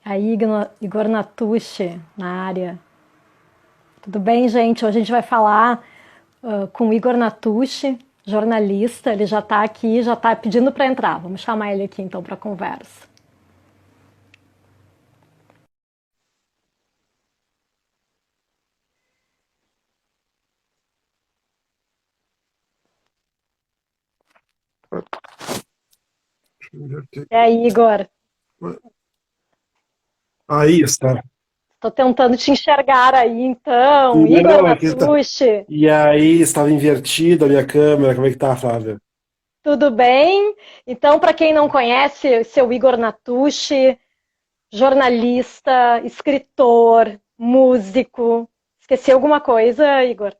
Aí, Igor Natucci, na área. Tudo bem, gente? Hoje a gente vai falar com o Igor Natucci, jornalista. Ele já está aqui, já está pedindo para entrar. Vamos chamar ele aqui então para a conversa. E aí, Igor? Aí está. Estou tentando te enxergar aí, então. Igor Não, aqui está. Natucci, E aí estava invertida a minha câmera. Como é que tá, Flávia? tudo bem? Então, para quem não conhece, seu Igor Natucci, jornalista, escritor, músico. Esqueci alguma coisa, Igor?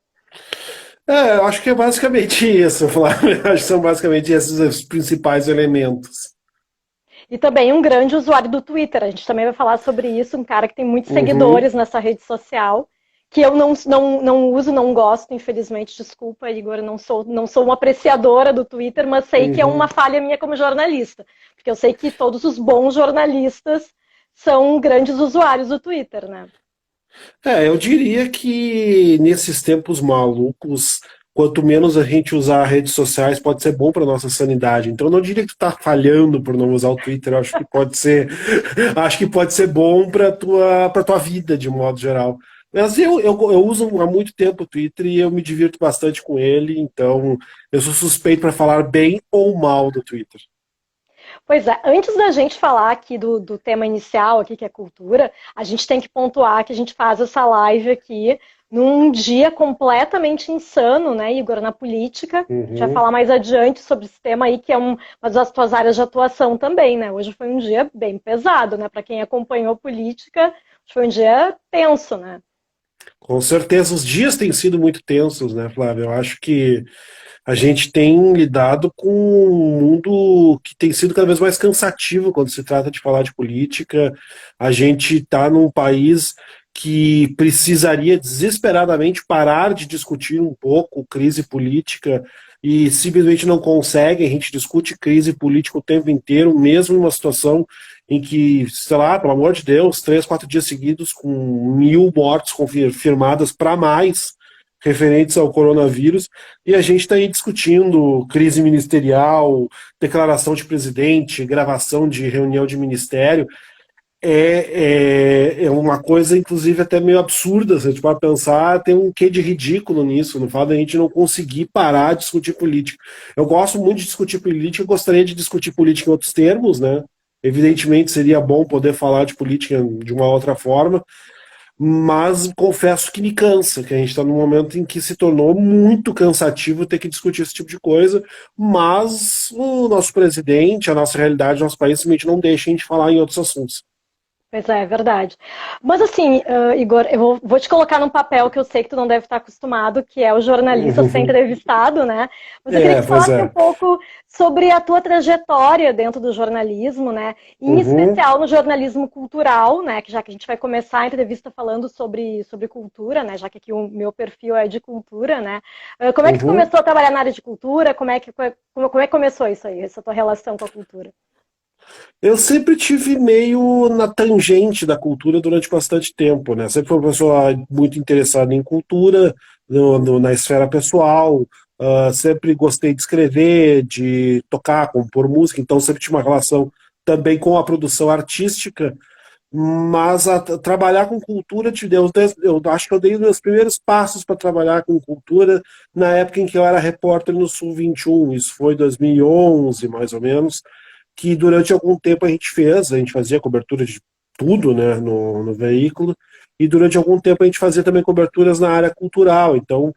Eu acho que é basicamente isso, Flávia. Acho que são basicamente esses os principais elementos. E também um grande usuário do Twitter. A gente também vai falar sobre isso, um cara que tem muitos Uhum, seguidores nessa rede social, que eu não uso, não gosto, infelizmente, desculpa, Igor, não sou uma apreciadora do Twitter, mas sei que é uma uhum. falha minha como jornalista, porque eu sei que todos os bons jornalistas são grandes usuários do Twitter, né? Eu diria que nesses tempos malucos, quanto menos a gente usar redes sociais, pode ser bom para nossa sanidade. Então, eu não diria que tu está falhando por não usar o Twitter. Eu acho que pode ser, acho que pode ser bom para tua vida de modo geral. Mas eu uso há muito tempo o Twitter e eu me divirto bastante com ele. Então, eu sou suspeito para falar bem ou mal do Twitter. Pois é, antes da gente falar aqui do tema inicial, aqui, que é cultura, a gente tem que pontuar que a gente faz essa live aqui num dia completamente insano, né, Igor, na política. A gente vai Uhum. falar mais adiante sobre esse tema aí, que é uma das tuas áreas de atuação também, né? Hoje foi um dia bem pesado, né? Para quem acompanhou política, foi um dia tenso, né? Com certeza, os dias têm sido muito tensos, né, Flávio? Eu acho que a gente tem lidado com um mundo que tem sido cada vez mais cansativo quando se trata de falar de política. A gente está num país que precisaria desesperadamente parar de discutir um pouco crise política e simplesmente não consegue. A gente discute crise política o tempo inteiro, mesmo numa situação em que, sei lá, pelo amor de Deus, 3, 4 dias seguidos com 1.000 mortes confirmadas para mais referentes ao coronavírus, e a gente está aí discutindo crise ministerial, declaração de presidente, gravação de reunião de ministério. É uma coisa, inclusive, até meio absurda, se a gente pode pensar, tem um quê de ridículo nisso, no fato da gente não conseguir parar de discutir política. Eu gosto muito de discutir política, eu gostaria de discutir política em outros termos, né? Evidentemente seria bom poder falar de política de uma outra forma, mas confesso que me cansa, que a gente está num momento em que se tornou muito cansativo ter que discutir esse tipo de coisa, mas o nosso presidente, a nossa realidade, o nosso país simplesmente não deixa a gente falar em outros assuntos. Pois é verdade. Mas assim, Igor, eu vou te colocar num papel que eu sei que tu não deve estar acostumado, que é o jornalista ser entrevistado, né? Mas eu queria que tu Pois falasse um é. pouco sobre a tua trajetória dentro do jornalismo, né? Em Uhum, especial no jornalismo cultural, né? Que já que a gente vai começar a entrevista falando sobre cultura, né? Já que aqui o meu perfil é de cultura, né? Como é que tu uhum. começou a trabalhar na área de cultura? Como é que começou isso aí, essa tua relação com a cultura? Eu sempre tive meio na tangente da cultura durante bastante tempo, né? Sempre fui uma pessoa muito interessada em cultura, na esfera pessoal, sempre gostei de escrever, de tocar, compor música, então sempre tive uma relação também com a produção artística, mas trabalhar com cultura te deu, eu acho que eu dei os meus primeiros passos para trabalhar com cultura na época em que eu era repórter no Sul 21, isso foi 2011, mais ou menos, que durante algum tempo a gente fazia cobertura de tudo, né, no veículo, e durante algum tempo a gente fazia também coberturas na área cultural, então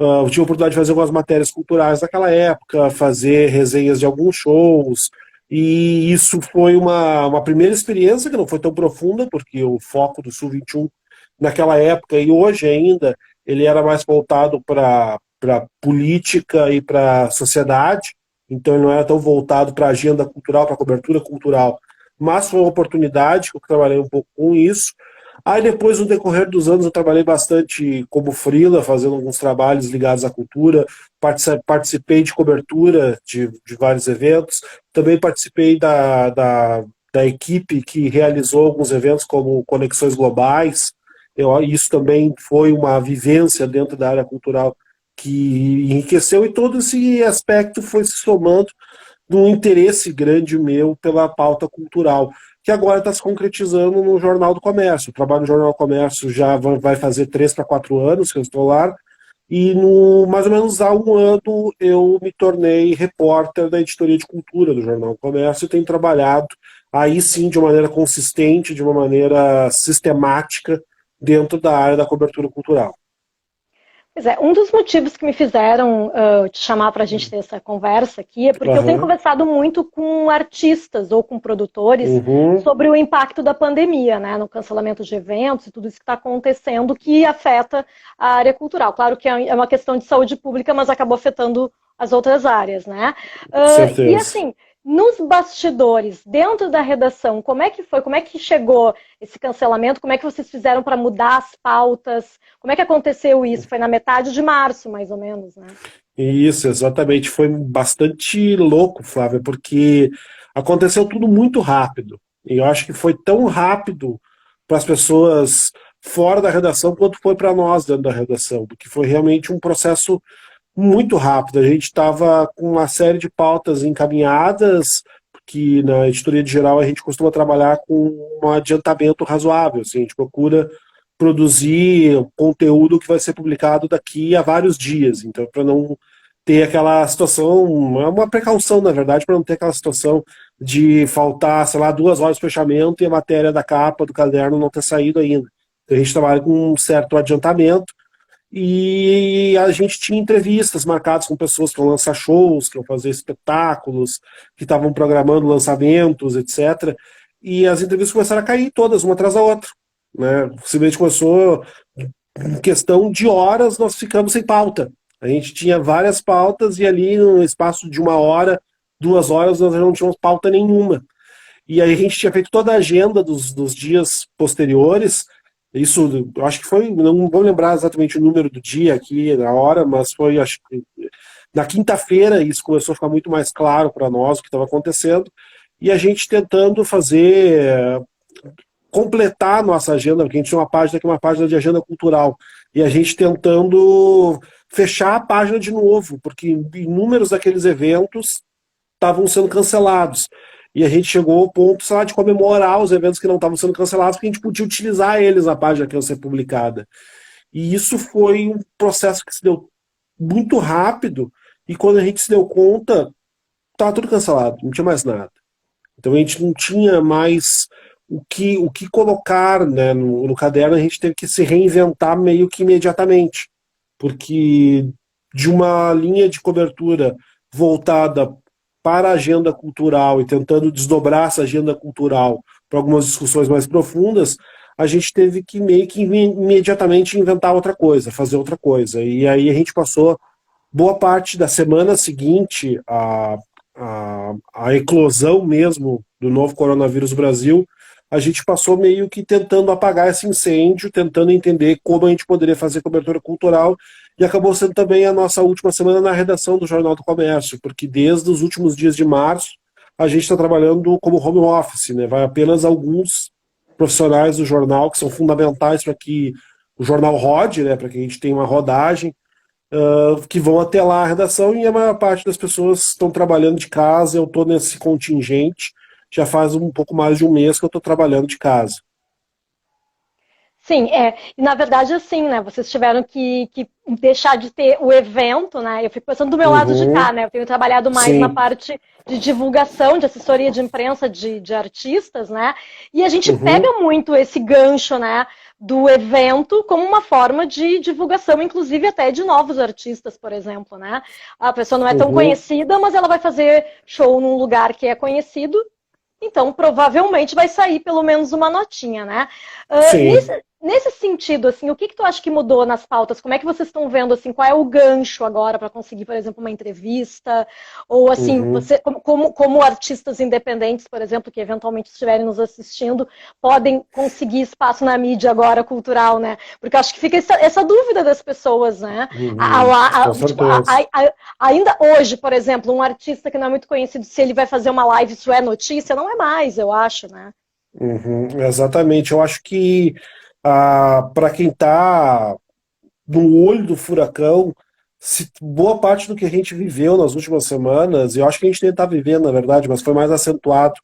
eu tive a oportunidade de fazer algumas matérias culturais naquela época, fazer resenhas de alguns shows, e isso foi uma primeira experiência que não foi tão profunda, porque o foco do Sul 21 naquela época e hoje ainda, ele era mais voltado para política e para sociedade, então ele não era tão voltado para a agenda cultural, para a cobertura cultural. Mas foi uma oportunidade que eu trabalhei um pouco com isso. Aí depois, no decorrer dos anos, eu trabalhei bastante como freela, fazendo alguns trabalhos ligados à cultura, participei de cobertura de vários eventos, também participei da equipe que realizou alguns eventos como Conexões Globais. Isso também foi uma vivência dentro da área cultural que enriqueceu, e todo esse aspecto foi se somando num interesse grande meu pela pauta cultural, que agora está se concretizando no Jornal do Comércio. Eu trabalho no Jornal do Comércio já vai fazer 3 para 4 anos que eu estou lá, e mais ou menos há um ano eu me tornei repórter da editoria de cultura do Jornal do Comércio e tenho trabalhado aí sim de uma maneira consistente, de uma maneira sistemática dentro da área da cobertura cultural. Pois é, um dos motivos que me fizeram te chamar para a gente ter essa conversa aqui é porque eu tenho Aham. conversado muito com artistas ou com produtores Uhum. sobre o impacto da pandemia, né, no cancelamento de eventos e tudo isso que está acontecendo que afeta a área cultural. Claro que é uma questão de saúde pública, mas acabou afetando as outras áreas, né? E Certeza. assim, nos bastidores, dentro da redação, como é que foi? Como é que chegou esse cancelamento? Como é que vocês fizeram para mudar as pautas? Como é que aconteceu isso? Foi na metade de março, mais ou menos, né? Isso, exatamente. Foi bastante louco, Flávia, porque aconteceu tudo muito rápido. E eu acho que foi tão rápido para as pessoas fora da redação quanto foi para nós dentro da redação, porque foi realmente um processo muito rápido. A gente estava com uma série de pautas encaminhadas, que na editoria de geral a gente costuma trabalhar com um adiantamento razoável. Assim, a gente procura produzir conteúdo que vai ser publicado daqui a vários dias. Então, para não ter aquela situação, é uma precaução, na verdade, para não ter aquela situação de faltar, sei lá, 2 horas de fechamento e a matéria da capa do caderno não ter saído ainda. Então, a gente trabalha com um certo adiantamento, e a gente tinha entrevistas marcadas com pessoas que vão lançar shows, que vão fazer espetáculos, que estavam programando lançamentos, etc. E as entrevistas começaram a cair todas, uma atrás da outra, né? Simplesmente começou, em questão de horas, nós ficamos sem pauta. A gente tinha várias pautas e ali, no espaço de 1 hora, 2 horas, nós não tínhamos pauta nenhuma. E aí a gente tinha feito toda a agenda dos dias posteriores. Isso, eu acho que foi, não vou lembrar exatamente o número do dia aqui, na hora, mas foi, acho que na quinta-feira isso começou a ficar muito mais claro para nós o que estava acontecendo, e a gente tentando fazer, completar a nossa agenda, porque a gente tinha uma página que é uma página de agenda cultural, e a gente tentando fechar a página de novo, porque inúmeros daqueles eventos estavam sendo cancelados. E a gente chegou ao ponto, sei lá, de comemorar os eventos que não estavam sendo cancelados, porque a gente podia utilizar eles na página que ia ser publicada. E isso foi um processo que se deu muito rápido, e quando a gente se deu conta, estava tudo cancelado, não tinha mais nada. Então a gente não tinha mais o que colocar, né, no caderno. A gente teve que se reinventar meio que imediatamente, porque de uma linha de cobertura voltada para a agenda cultural e tentando desdobrar essa agenda cultural para algumas discussões mais profundas, a gente teve que meio que imediatamente inventar outra coisa, fazer outra coisa. E aí a gente passou boa parte da semana seguinte à eclosão mesmo do novo coronavírus no Brasil. A gente passou meio que tentando apagar esse incêndio, tentando entender como a gente poderia fazer cobertura cultural, e acabou sendo também a nossa última semana na redação do Jornal do Comércio, porque desde os últimos dias de março a gente está trabalhando como home office, né? Vai apenas alguns profissionais do jornal que são fundamentais para que o jornal rode, né? Para que a gente tenha uma rodagem, que vão até lá a redação, e a maior parte das pessoas estão trabalhando de casa. Eu estou nesse contingente, já faz um pouco mais de um mês que eu estou trabalhando de casa. Sim, e na verdade assim, né, vocês tiveram que deixar de ter o evento, né, eu fico pensando do meu lado de cá, Uhum, né, eu tenho trabalhado mais na sim. parte de divulgação, de assessoria de imprensa de artistas, né, e a gente Uhum, pega muito esse gancho, né, do evento como uma forma de divulgação, inclusive até de novos artistas, por exemplo, né, a pessoa não é tão uhum, conhecida, mas ela vai fazer show num lugar que é conhecido, então provavelmente vai sair pelo menos uma notinha, né. sim. nesse sentido, assim, o que tu acha que mudou nas pautas? Como é que vocês estão vendo, assim, qual é o gancho agora para conseguir, por exemplo, uma entrevista? Ou, assim, Uhum. você, como artistas independentes, por exemplo, que eventualmente estiverem nos assistindo, podem conseguir espaço na mídia agora cultural, né? Porque eu acho que fica essa dúvida das pessoas, né? Uhum. Com Tipo, certeza. ainda hoje, por exemplo, um artista que não é muito conhecido, se ele vai fazer uma live, isso é notícia? Não é mais, eu acho, né? Uhum. Exatamente. Eu acho que para quem está no olho do furacão, boa parte do que a gente viveu nas últimas semanas, eu acho que a gente ainda está vivendo, na verdade, mas foi mais acentuado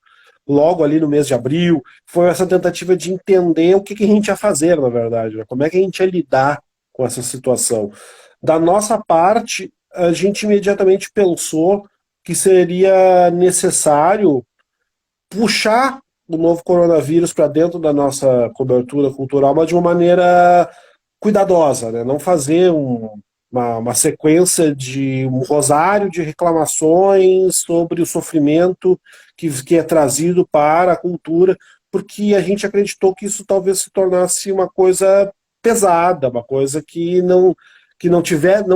logo ali no mês de abril, foi essa tentativa de entender o que, que a gente ia fazer, na verdade, né? Como é que a gente ia lidar com essa situação. Da nossa parte, a gente imediatamente pensou que seria necessário puxar o novo coronavírus para dentro da nossa cobertura cultural, mas de uma maneira cuidadosa, né? Não fazer uma sequência de um rosário de reclamações sobre o sofrimento que é trazido para a cultura, porque a gente acreditou que isso talvez se tornasse uma coisa pesada, uma coisa que não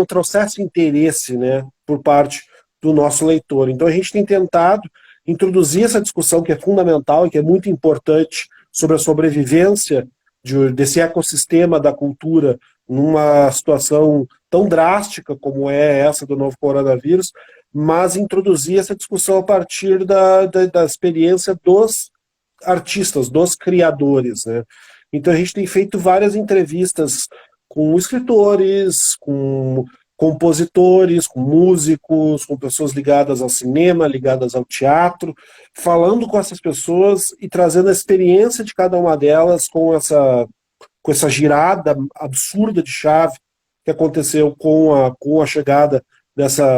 trouxesse interesse, né, por parte do nosso leitor. Então a gente tem tentado introduzir essa discussão que é fundamental e que é muito importante sobre a sobrevivência desse ecossistema da cultura numa situação tão drástica como é essa do novo coronavírus, mas introduzir essa discussão a partir da experiência dos artistas, dos criadores, né? Então a gente tem feito várias entrevistas com escritores, com compositores, com músicos, com pessoas ligadas ao cinema, ligadas ao teatro, falando com essas pessoas e trazendo a experiência de cada uma delas com essa girada absurda de chave que aconteceu com a chegada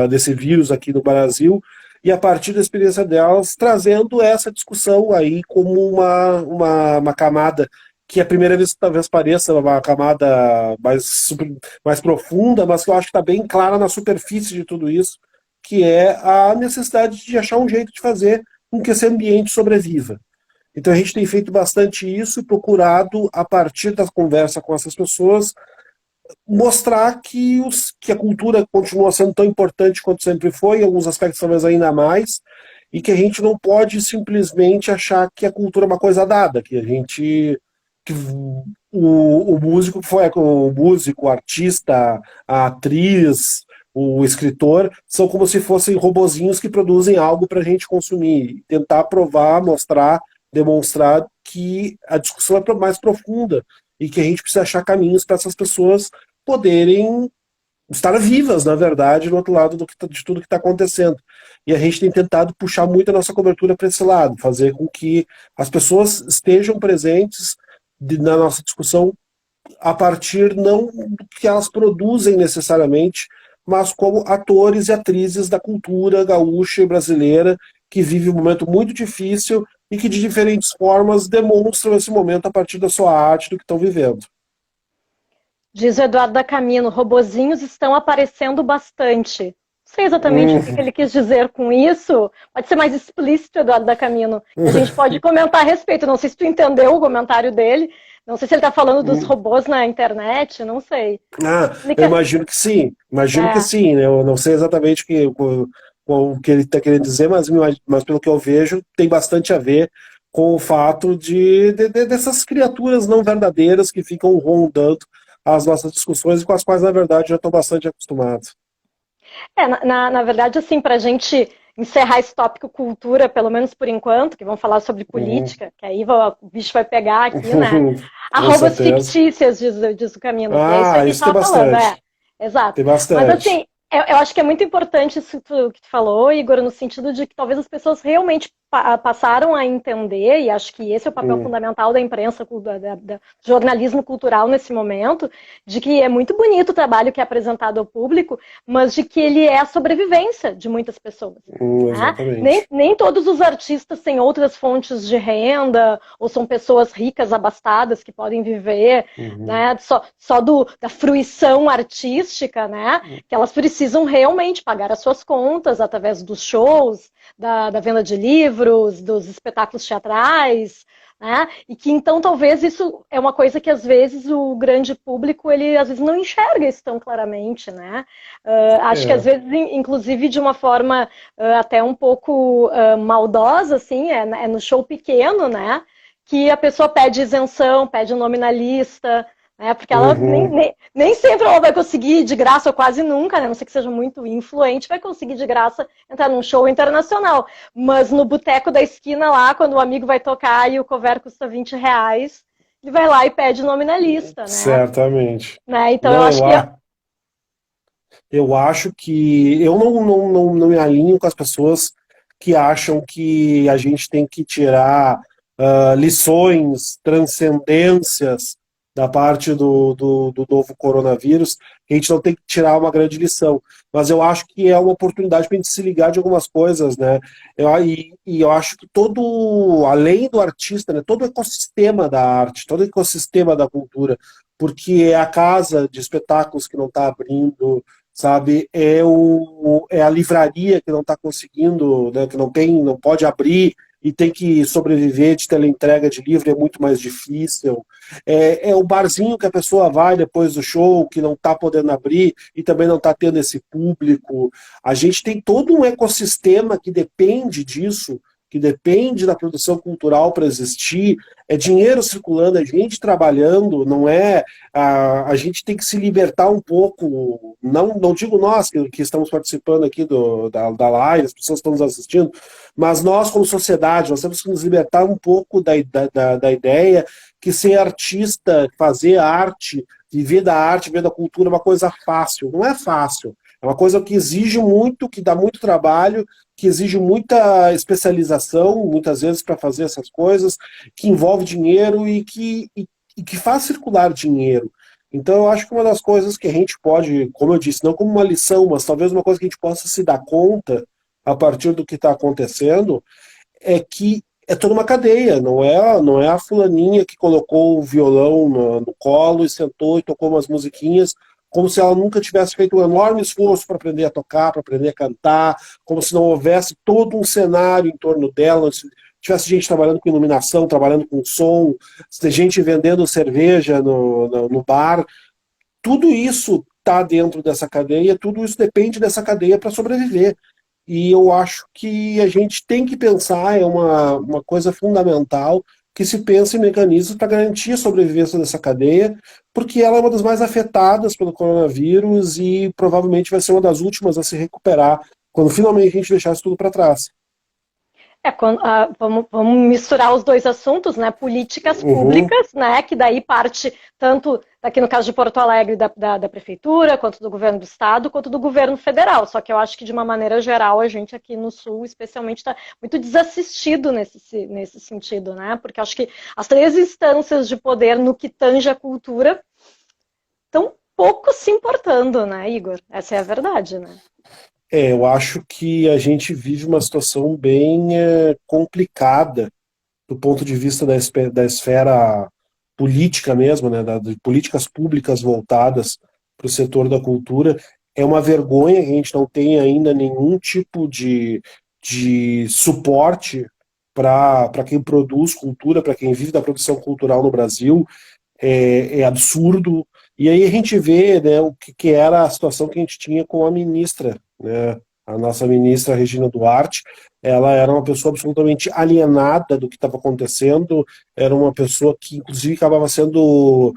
desse vírus aqui no Brasil, e a partir da experiência delas, trazendo essa discussão aí como uma camada que a primeira vez talvez pareça uma camada mais profunda, mas que eu acho que está bem clara na superfície de tudo isso, que é a necessidade de achar um jeito de fazer com que esse ambiente sobreviva. Então a gente tem feito bastante isso e procurado, a partir da conversa com essas pessoas, mostrar que a cultura continua sendo tão importante quanto sempre foi, em alguns aspectos talvez ainda mais, e que a gente não pode simplesmente achar que a cultura é uma coisa dada, que o músico foi o músico, o artista, a atriz, o escritor, são como se fossem robozinhos que produzem algo para a gente consumir. Tentar provar, mostrar, demonstrar que a discussão é mais profunda e que a gente precisa achar caminhos para essas pessoas poderem estar vivas, na verdade, do outro lado de tudo que está acontecendo. E a gente tem tentado puxar muito a nossa cobertura para esse lado, fazer com que as pessoas estejam presentes na nossa discussão a partir não do que elas produzem necessariamente, mas como atores e atrizes da cultura gaúcha e brasileira que vive um momento muito difícil e que de diferentes formas demonstram esse momento a partir da sua arte, do que estão vivendo. Diz o Eduardo da Camino, robozinhos estão aparecendo bastante. Não sei exatamente o que ele quis dizer com isso. Pode ser mais explícito, Eduardo da Camino. A gente pode comentar a respeito. Não sei se tu entendeu o comentário dele. Não sei se ele está falando dos robôs na internet. Não sei. Eu imagino que sim. Imagino que sim, né? Eu não sei exatamente o que ele está querendo dizer, mas pelo que eu vejo, tem bastante a ver com o fato dessas criaturas não verdadeiras que ficam rondando as nossas discussões e com as quais, na verdade, já estou bastante acostumado. Na verdade, assim, para a gente encerrar esse tópico cultura, pelo menos por enquanto, que vamos falar sobre política, que aí o bicho vai pegar aqui, né? Com Arrobas certeza. fictícias, diz o Camino. E é isso aí que a gente Tem estava falando, bastante. exato. Tem Mas bastante. assim, eu acho que é muito importante isso que tu falou, Igor, no sentido de que talvez as pessoas realmente passaram a entender, e acho que esse é o papel fundamental da imprensa, do jornalismo cultural nesse momento, de que é muito bonito o trabalho que é apresentado ao público, mas de que ele é a sobrevivência de muitas pessoas. Né? Exatamente. Nem todos os artistas têm outras fontes de renda, ou são pessoas ricas, abastadas, que podem viver né, só da fruição artística, né, que elas precisam realmente pagar as suas contas através dos shows, da venda de livros, dos espetáculos teatrais, né? E que então talvez isso é uma coisa que às vezes o grande público ele às vezes não enxerga isso tão claramente, né? Acho que às É. vezes, inclusive de uma forma até um pouco maldosa, assim, é no show pequeno, né? Que a pessoa pede isenção, pede o nome na lista, né? Porque ela Uhum. nem sempre ela vai conseguir de graça, ou quase nunca, né? A não ser que seja muito influente, vai conseguir de graça entrar num show internacional. Mas no boteco da esquina lá, quando o amigo vai tocar e o cover custa R$ 20, ele vai lá e pede o nome na lista, né? Certamente. Então eu Não, acho que eu acho que eu não me alinho com as pessoas que acham que a gente tem que tirar lições, transcendências da parte do novo coronavírus, que a gente não tem que tirar uma grande lição. Mas eu acho que é uma oportunidade para a gente se ligar de algumas coisas, né? E eu acho que além do artista, né, todo o ecossistema da arte, todo o ecossistema da cultura, porque é a casa de espetáculos que não está abrindo, sabe? É a livraria que não está conseguindo, né, que não pode abrir e tem que sobreviver de teleentrega de livro, é muito mais difícil. É o barzinho que a pessoa vai depois do show, que não está podendo abrir e também não está tendo esse público. A gente tem todo um ecossistema que depende disso, que depende da produção cultural para existir, é dinheiro circulando, é gente trabalhando, não é a gente tem que se libertar um pouco, não digo nós que estamos participando aqui da live, as pessoas que estão nos assistindo, mas nós como sociedade, nós temos que nos libertar um pouco da ideia que ser artista, fazer arte, viver da arte, viver da cultura é uma coisa fácil. Não é fácil. É uma coisa que exige muito, que dá muito trabalho, que exige muita especialização, muitas vezes, para fazer essas coisas, que envolve dinheiro e que faz circular dinheiro. Então, eu acho que uma das coisas que a gente pode, como eu disse, não como uma lição, mas talvez uma coisa que a gente possa se dar conta a partir do que está acontecendo, é que é toda uma cadeia, não é a fulaninha que colocou o violão no colo e sentou e tocou umas musiquinhas, como se ela nunca tivesse feito um enorme esforço para aprender a tocar, para aprender a cantar, como se não houvesse todo um cenário em torno dela, se tivesse gente trabalhando com iluminação, trabalhando com som, se gente vendendo cerveja no bar. Tudo isso está dentro dessa cadeia, tudo isso depende dessa cadeia para sobreviver. E eu acho que a gente tem que pensar, é uma coisa fundamental, que se pense em mecanismos para garantir a sobrevivência dessa cadeia, porque ela é uma das mais afetadas pelo coronavírus e provavelmente vai ser uma das últimas a se recuperar quando finalmente a gente deixar isso tudo para trás. Vamos misturar os dois assuntos, né? Políticas Uhum. públicas, né? Que daí parte tanto aqui no caso de Porto Alegre da prefeitura, quanto do governo do estado, quanto do governo federal. Só que eu acho que de uma maneira geral a gente aqui no sul, especialmente, está muito desassistido nesse sentido, né? Porque acho que as três instâncias de poder no que tange a cultura estão pouco se importando, né, Igor? Essa é a verdade, né? Eu acho que a gente vive uma situação bem complicada do ponto de vista da esfera política mesmo, né, de políticas públicas voltadas para o setor da cultura. É uma vergonha que a gente não tenha ainda nenhum tipo de suporte para quem produz cultura, para quem vive da produção cultural no Brasil. É absurdo. E aí a gente vê, né, o que era a situação que a gente tinha com a ministra, né, a nossa ministra Regina Duarte. Ela era uma pessoa absolutamente alienada do que estava acontecendo, era uma pessoa que, inclusive, acabava sendo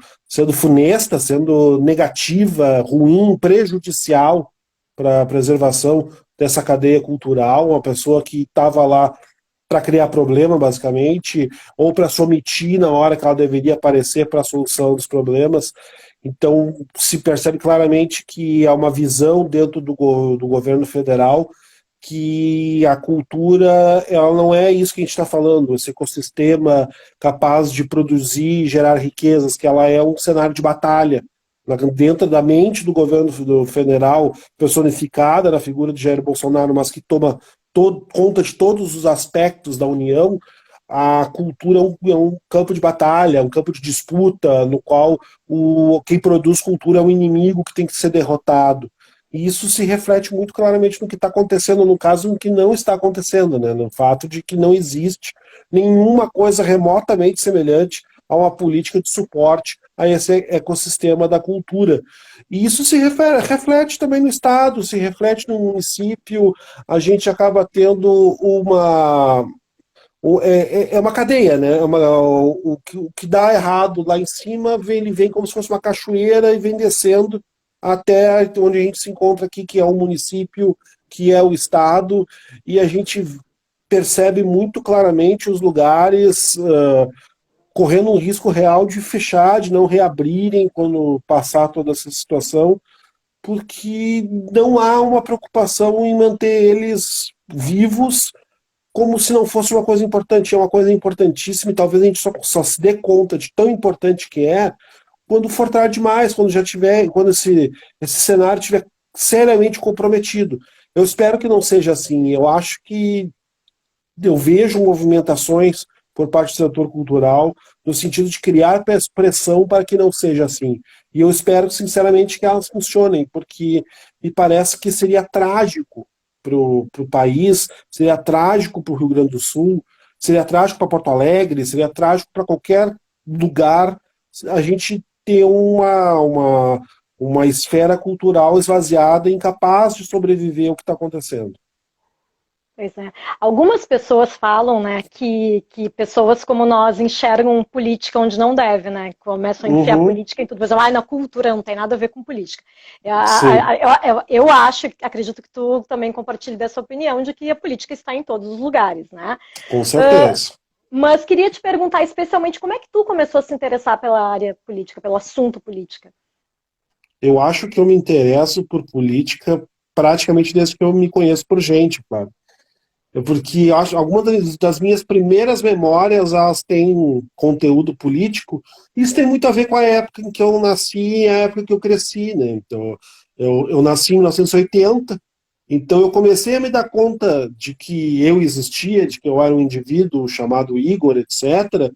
funesta, sendo negativa, ruim, prejudicial para a preservação dessa cadeia cultural, uma pessoa que estava lá para criar problema, basicamente, ou para se omitir na hora que ela deveria aparecer para a solução dos problemas. Então, se percebe claramente que há uma visão dentro do governo federal que a cultura ela não é isso que a gente está falando, esse ecossistema capaz de produzir e gerar riquezas, que ela é um cenário de batalha dentro da mente do governo federal, personificada na figura de Jair Bolsonaro, mas que toma conta de todos os aspectos da União. A cultura é um campo de batalha, um campo de disputa, no qual quem produz cultura é um inimigo que tem que ser derrotado. E isso se reflete muito claramente no que está acontecendo, no caso, no que não está acontecendo, né? No fato de que não existe nenhuma coisa remotamente semelhante a uma política de suporte a esse ecossistema da cultura. E isso se reflete também no Estado, se reflete no município, a gente acaba tendo é uma cadeia, né? O que dá errado lá em cima, ele vem como se fosse uma cachoeira e vem descendo até onde a gente se encontra aqui, que é o município, que é o estado, e a gente percebe muito claramente os lugares correndo um risco real de fechar, de não reabrirem quando passar toda essa situação, porque não há uma preocupação em manter eles vivos como se não fosse uma coisa importante. É uma coisa importantíssima e talvez a gente só se dê conta de tão importante que é quando for tarde demais, quando já tiver, quando esse cenário estiver seriamente comprometido. Eu espero que não seja assim. Eu acho que eu vejo movimentações por parte do setor cultural no sentido de criar pressão para que não seja assim. E eu espero, sinceramente, que elas funcionem, porque me parece que seria trágico para o país, seria trágico para o Rio Grande do Sul, seria trágico para Porto Alegre, seria trágico para qualquer lugar a gente ter uma esfera cultural esvaziada, incapaz de sobreviver ao que está acontecendo. Pois é. Algumas pessoas falam, né, que pessoas como nós enxergam política onde não deve, né? Começam a enfiar Uhum, política em tudo. Mas, na cultura não tem nada a ver com política. sim, Eu acho, acredito que tu também compartilhe dessa opinião, de que a política está em todos os lugares, né? com Uh, certeza. mas queria te perguntar especialmente como é que tu começou a se interessar pela área política, pelo assunto política? Eu acho que eu me interesso por política praticamente desde que eu me conheço por gente, claro. Porque eu acho algumas das minhas primeiras memórias elas têm conteúdo político. Isso tem muito a ver com a época em que eu nasci e a época que eu cresci, né? Então, eu nasci em 1980, então eu comecei a me dar conta de que eu existia, de que eu era um indivíduo chamado Igor, etc.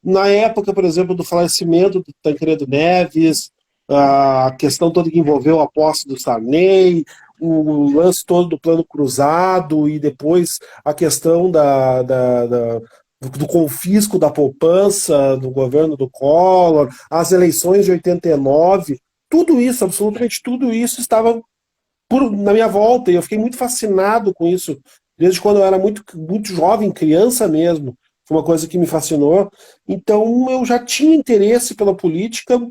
Na época, por exemplo, do falecimento do Tancredo Neves, a questão toda que envolveu a posse do Sarney, o lance todo do plano cruzado e depois a questão do confisco da poupança do governo do Collor, as eleições de 89, tudo isso, absolutamente tudo isso estava na minha volta e eu fiquei muito fascinado com isso desde quando eu era muito jovem, criança mesmo. Foi uma coisa que me fascinou. Então eu já tinha interesse pela política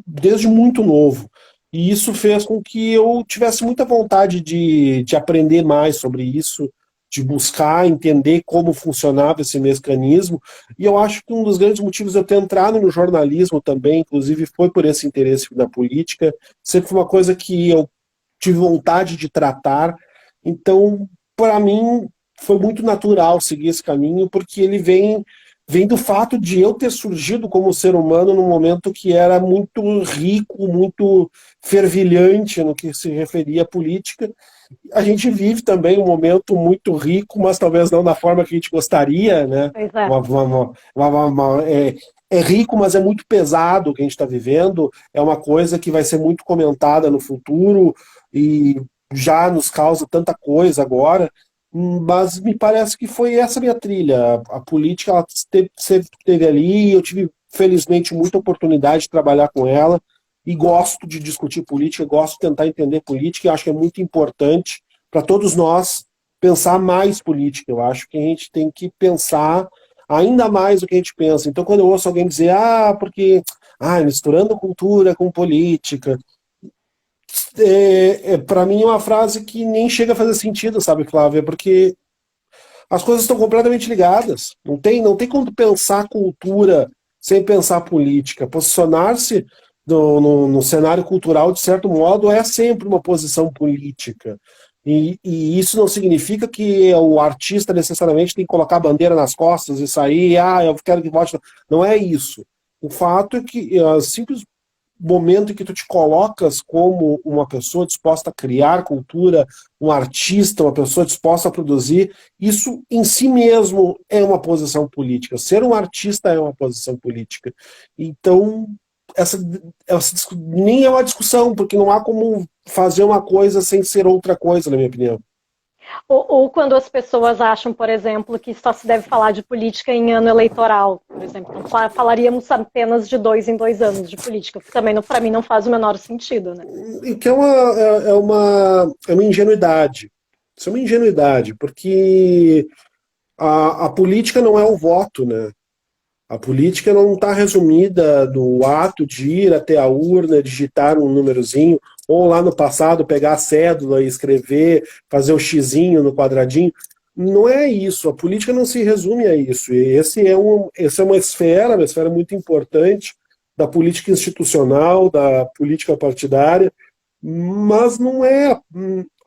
desde muito novo. E isso fez com que eu tivesse muita vontade de aprender mais sobre isso, de buscar entender como funcionava esse mecanismo. E eu acho que um dos grandes motivos de eu ter entrado no jornalismo também, inclusive, foi por esse interesse na política. Sempre foi uma coisa que eu tive vontade de tratar. Então, para mim, foi muito natural seguir esse caminho, porque ele vem do fato de eu ter surgido como ser humano num momento que era muito rico, muito fervilhante no que se referia à política. A gente vive também um momento muito rico, mas talvez não da forma que a gente gostaria, né? Pois é. É rico, mas é muito pesado o que a gente está vivendo. É uma coisa que vai ser muito comentada no futuro e já nos causa tanta coisa agora. Mas me parece que foi essa minha trilha. A política ela sempre esteve ali e eu tive, felizmente, muita oportunidade de trabalhar com ela e gosto de discutir política, gosto de tentar entender política e acho que é muito importante para todos nós pensar mais política. Eu acho que a gente tem que pensar ainda mais do que a gente pensa. Então, quando eu ouço alguém dizer, porque misturando cultura com política, para mim é uma frase que nem chega a fazer sentido, sabe, Flávia? Porque as coisas estão completamente ligadas. Não tem como pensar cultura sem pensar política. Posicionar-se no cenário cultural, de certo modo, é sempre uma posição política. E isso não significa que o artista necessariamente tem que colocar a bandeira nas costas e sair, eu quero que vote. Não é isso. O fato é que simples momento em que tu te colocas como uma pessoa disposta a criar cultura, um artista, uma pessoa disposta a produzir, isso em si mesmo é uma posição política. Ser um artista é uma posição política. Então, nem é uma discussão, porque não há como fazer uma coisa sem ser outra coisa, na minha opinião. Ou quando as pessoas acham, por exemplo, que só se deve falar de política em ano eleitoral, por exemplo. Então, falaríamos apenas de 2 em 2 anos de política, que também, para mim, não faz o menor sentido, né? E que é uma ingenuidade. Isso é uma ingenuidade, porque a política não é o voto, né? A política não está resumida no ato de ir até a urna, digitar um númerozinho, ou lá no passado pegar a cédula e escrever, fazer o xizinho no quadradinho. Não é isso. A política não se resume a isso. E essa é uma esfera muito importante da política institucional, da política partidária, mas não é.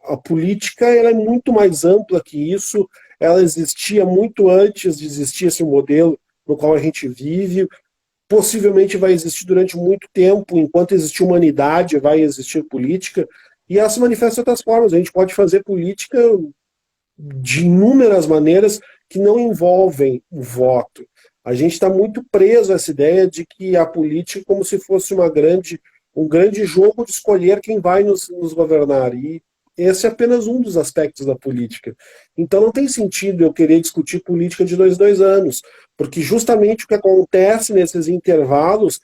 A política ela é muito mais ampla que isso. Ela existia muito antes de existir esse modelo no qual a gente vive, possivelmente vai existir durante muito tempo, enquanto existir humanidade, vai existir política, e ela se manifesta de outras formas. A gente pode fazer política de inúmeras maneiras que não envolvem o voto. A gente está muito preso a essa ideia de que a política é como se fosse um grande jogo de escolher quem vai nos governar. E esse é apenas um dos aspectos da política. Então não tem sentido eu querer discutir política de 2 em 2 anos, porque justamente o que acontece nesses intervalos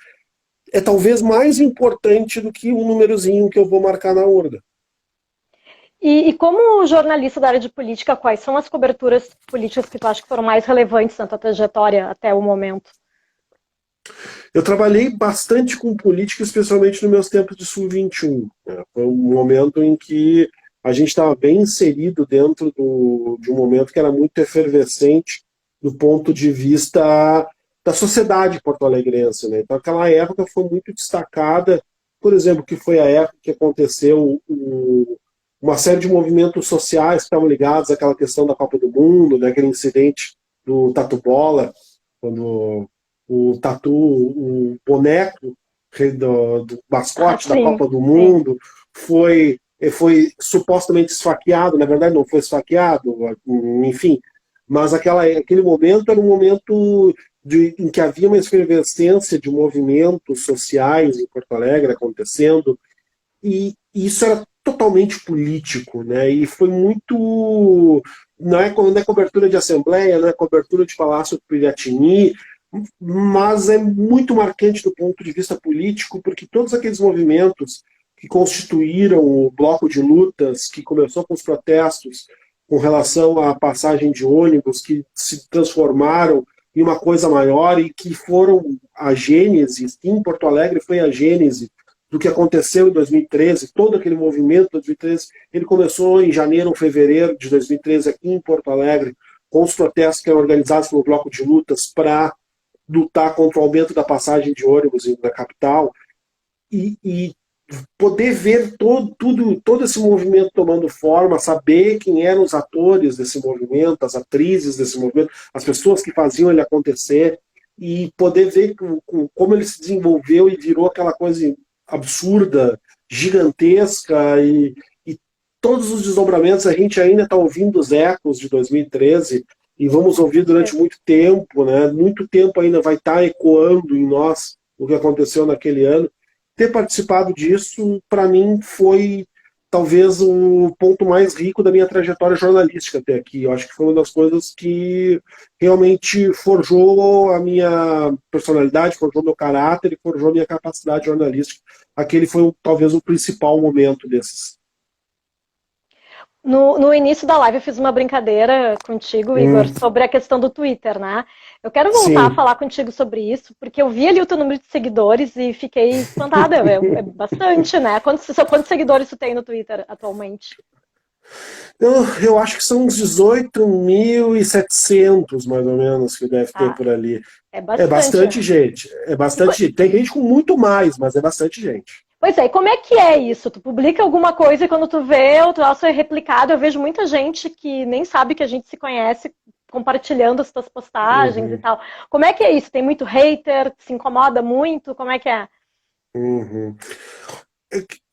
é talvez mais importante do que um númerozinho que eu vou marcar na urna. E como jornalista da área de política, quais são as coberturas políticas que tu acha que foram mais relevantes na tua trajetória até o momento? Eu trabalhei bastante com política, especialmente nos meus tempos de Sul-21. Né? Foi um momento em que a gente estava bem inserido dentro de um momento que era muito efervescente do ponto de vista da sociedade porto-alegrense. Né? Então, aquela época foi muito destacada, por exemplo, que foi a época que aconteceu uma série de movimentos sociais que estavam ligados àquela questão da Copa do Mundo, né? Aquele incidente do Tatu Bola, quando o boneco do mascote da Copa do Mundo foi supostamente esfaqueado, na verdade não foi esfaqueado, enfim, mas aquele momento era um momento em que havia uma efervescência de movimentos sociais em Porto Alegre acontecendo, e isso era totalmente político, né? E foi muito. Não é cobertura de Assembleia, não é cobertura de Palácio Piratini, mas é muito marcante do ponto de vista político, porque todos aqueles movimentos que constituíram o bloco de lutas, que começou com os protestos com relação à passagem de ônibus, que se transformaram em uma coisa maior e que foram a gênese, em Porto Alegre foi a gênese do que aconteceu em 2013, todo aquele movimento de 2013, ele começou em janeiro ou fevereiro de 2013 aqui em Porto Alegre, com os protestos que eram organizados pelo bloco de lutas para lutar contra o aumento da passagem de ônibus na capital, e poder ver todo esse movimento tomando forma, saber quem eram os atores desse movimento, as atrizes desse movimento, as pessoas que faziam ele acontecer, e poder ver como ele se desenvolveu e virou aquela coisa absurda, gigantesca, e todos os desdobramentos. A gente ainda está ouvindo os ecos de 2013 e vamos ouvir durante muito tempo, né? Muito tempo ainda vai estar ecoando em nós o que aconteceu naquele ano. Ter participado disso, para mim, foi talvez o ponto mais rico da minha trajetória jornalística até aqui. Eu acho que foi uma das coisas que realmente forjou a minha personalidade, forjou meu caráter e forjou a minha capacidade jornalística. Aquele foi talvez o principal momento desses. No início da live eu fiz uma brincadeira contigo, Igor, sobre a questão do Twitter, né? Eu quero voltar a falar contigo sobre isso, porque eu vi ali o teu número de seguidores e fiquei espantada. É bastante, né? Quantos seguidores tu tem no Twitter atualmente? Eu acho que são uns 18.700, mais ou menos, que deve ter por ali. É bastante, bastante gente. É bastante gente. Tem gente com muito mais, mas é bastante gente. Pois é, e como é que é isso? Tu publica alguma coisa e quando tu vê, o troço é replicado. Eu vejo muita gente que nem sabe que a gente se conhece compartilhando as tuas postagens e tal. Como é que é isso? Tem muito hater? Se incomoda muito? Como é que é?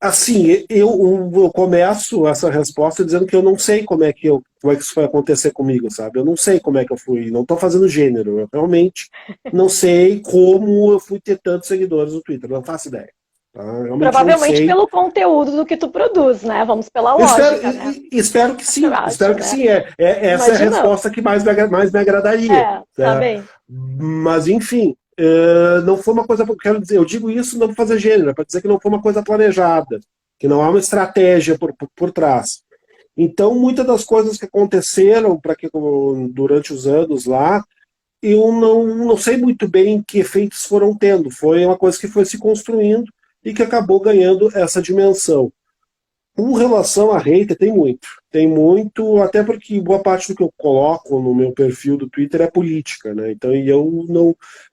Assim, eu começo essa resposta dizendo que eu não sei como é que isso vai acontecer comigo, sabe? Eu não sei como é que eu fui, não estou fazendo gênero, eu realmente não sei como eu fui ter tantos seguidores no Twitter, não faço ideia. Tá? Eu realmente não Provavelmente sei. pelo conteúdo do que tu produz, né? Vamos pela Eu espero, lógica, né? espero que Eu sim, acho, espero que né? sim. Essa é a Imaginando. resposta que mais me agradaria. Tá Né? bem. Mas, enfim, não foi uma coisa, quero dizer, eu digo isso não para fazer gênero, é para dizer que não foi uma coisa planejada, que não há uma estratégia por trás. Então, muitas das coisas que aconteceram durante os anos lá, eu não sei muito bem que efeitos foram tendo. Foi uma coisa que foi se construindo e que acabou ganhando essa dimensão. Com relação a hater, tem muito. Tem muito, até porque boa parte do que eu coloco no meu perfil do Twitter é política, né? Então, e eu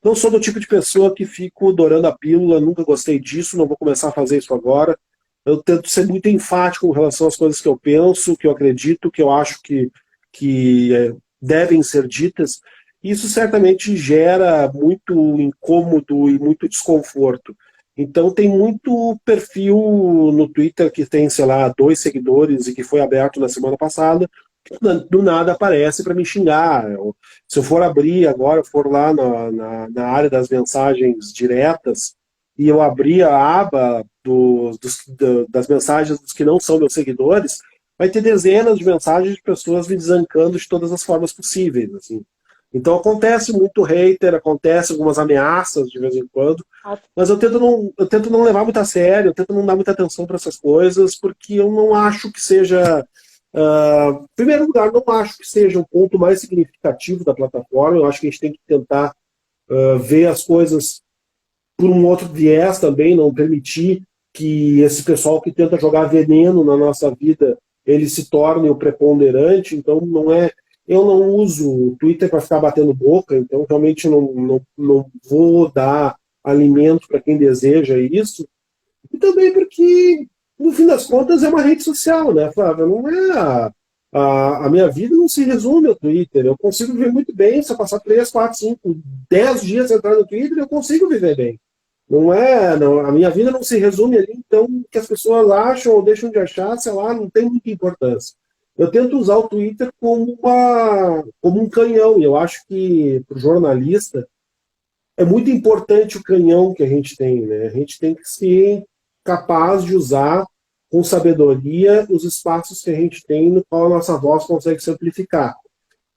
não sou do tipo de pessoa que fico dourando a pílula, nunca gostei disso, não vou começar a fazer isso agora. Eu tento ser muito enfático com relação às coisas que eu penso, que eu acredito, que eu acho que devem ser ditas. Isso certamente gera muito incômodo e muito desconforto. Então tem muito perfil no Twitter que tem, sei lá, 2 seguidores e que foi aberto na semana passada, que do nada aparece para me xingar. Se eu for abrir agora, for lá na área das mensagens diretas, e eu abrir a aba das mensagens dos que não são meus seguidores, vai ter dezenas de mensagens de pessoas me desancando de todas as formas possíveis. Assim. Então acontece muito hater, acontece algumas ameaças de vez em quando, mas eu tento não levar muito a sério, eu tento não dar muita atenção para essas coisas, porque eu não acho que seja. Em primeiro lugar, não acho que seja o ponto mais significativo da plataforma. Eu acho que a gente tem que tentar ver as coisas por um outro viés também, não permitir que esse pessoal que tenta jogar veneno na nossa vida ele se torne o preponderante. Então, não é. Eu não uso o Twitter para ficar batendo boca, então realmente não vou dar alimento para quem deseja isso. E também porque, no fim das contas, é uma rede social, né, Flávia? Não é a minha vida não se resume ao Twitter. Eu consigo viver muito bem se eu passar 3, 4, 5, 10 dias entrando no Twitter, eu consigo viver bem. Não é, não, a minha vida não se resume ali, então o que as pessoas acham ou deixam de achar, sei lá, não tem muita importância. Eu tento usar o Twitter como um canhão, e eu acho que para o jornalista é muito importante o canhão que a gente tem, né? A gente tem que ser capaz de usar com sabedoria os espaços que a gente tem no qual a nossa voz consegue se amplificar.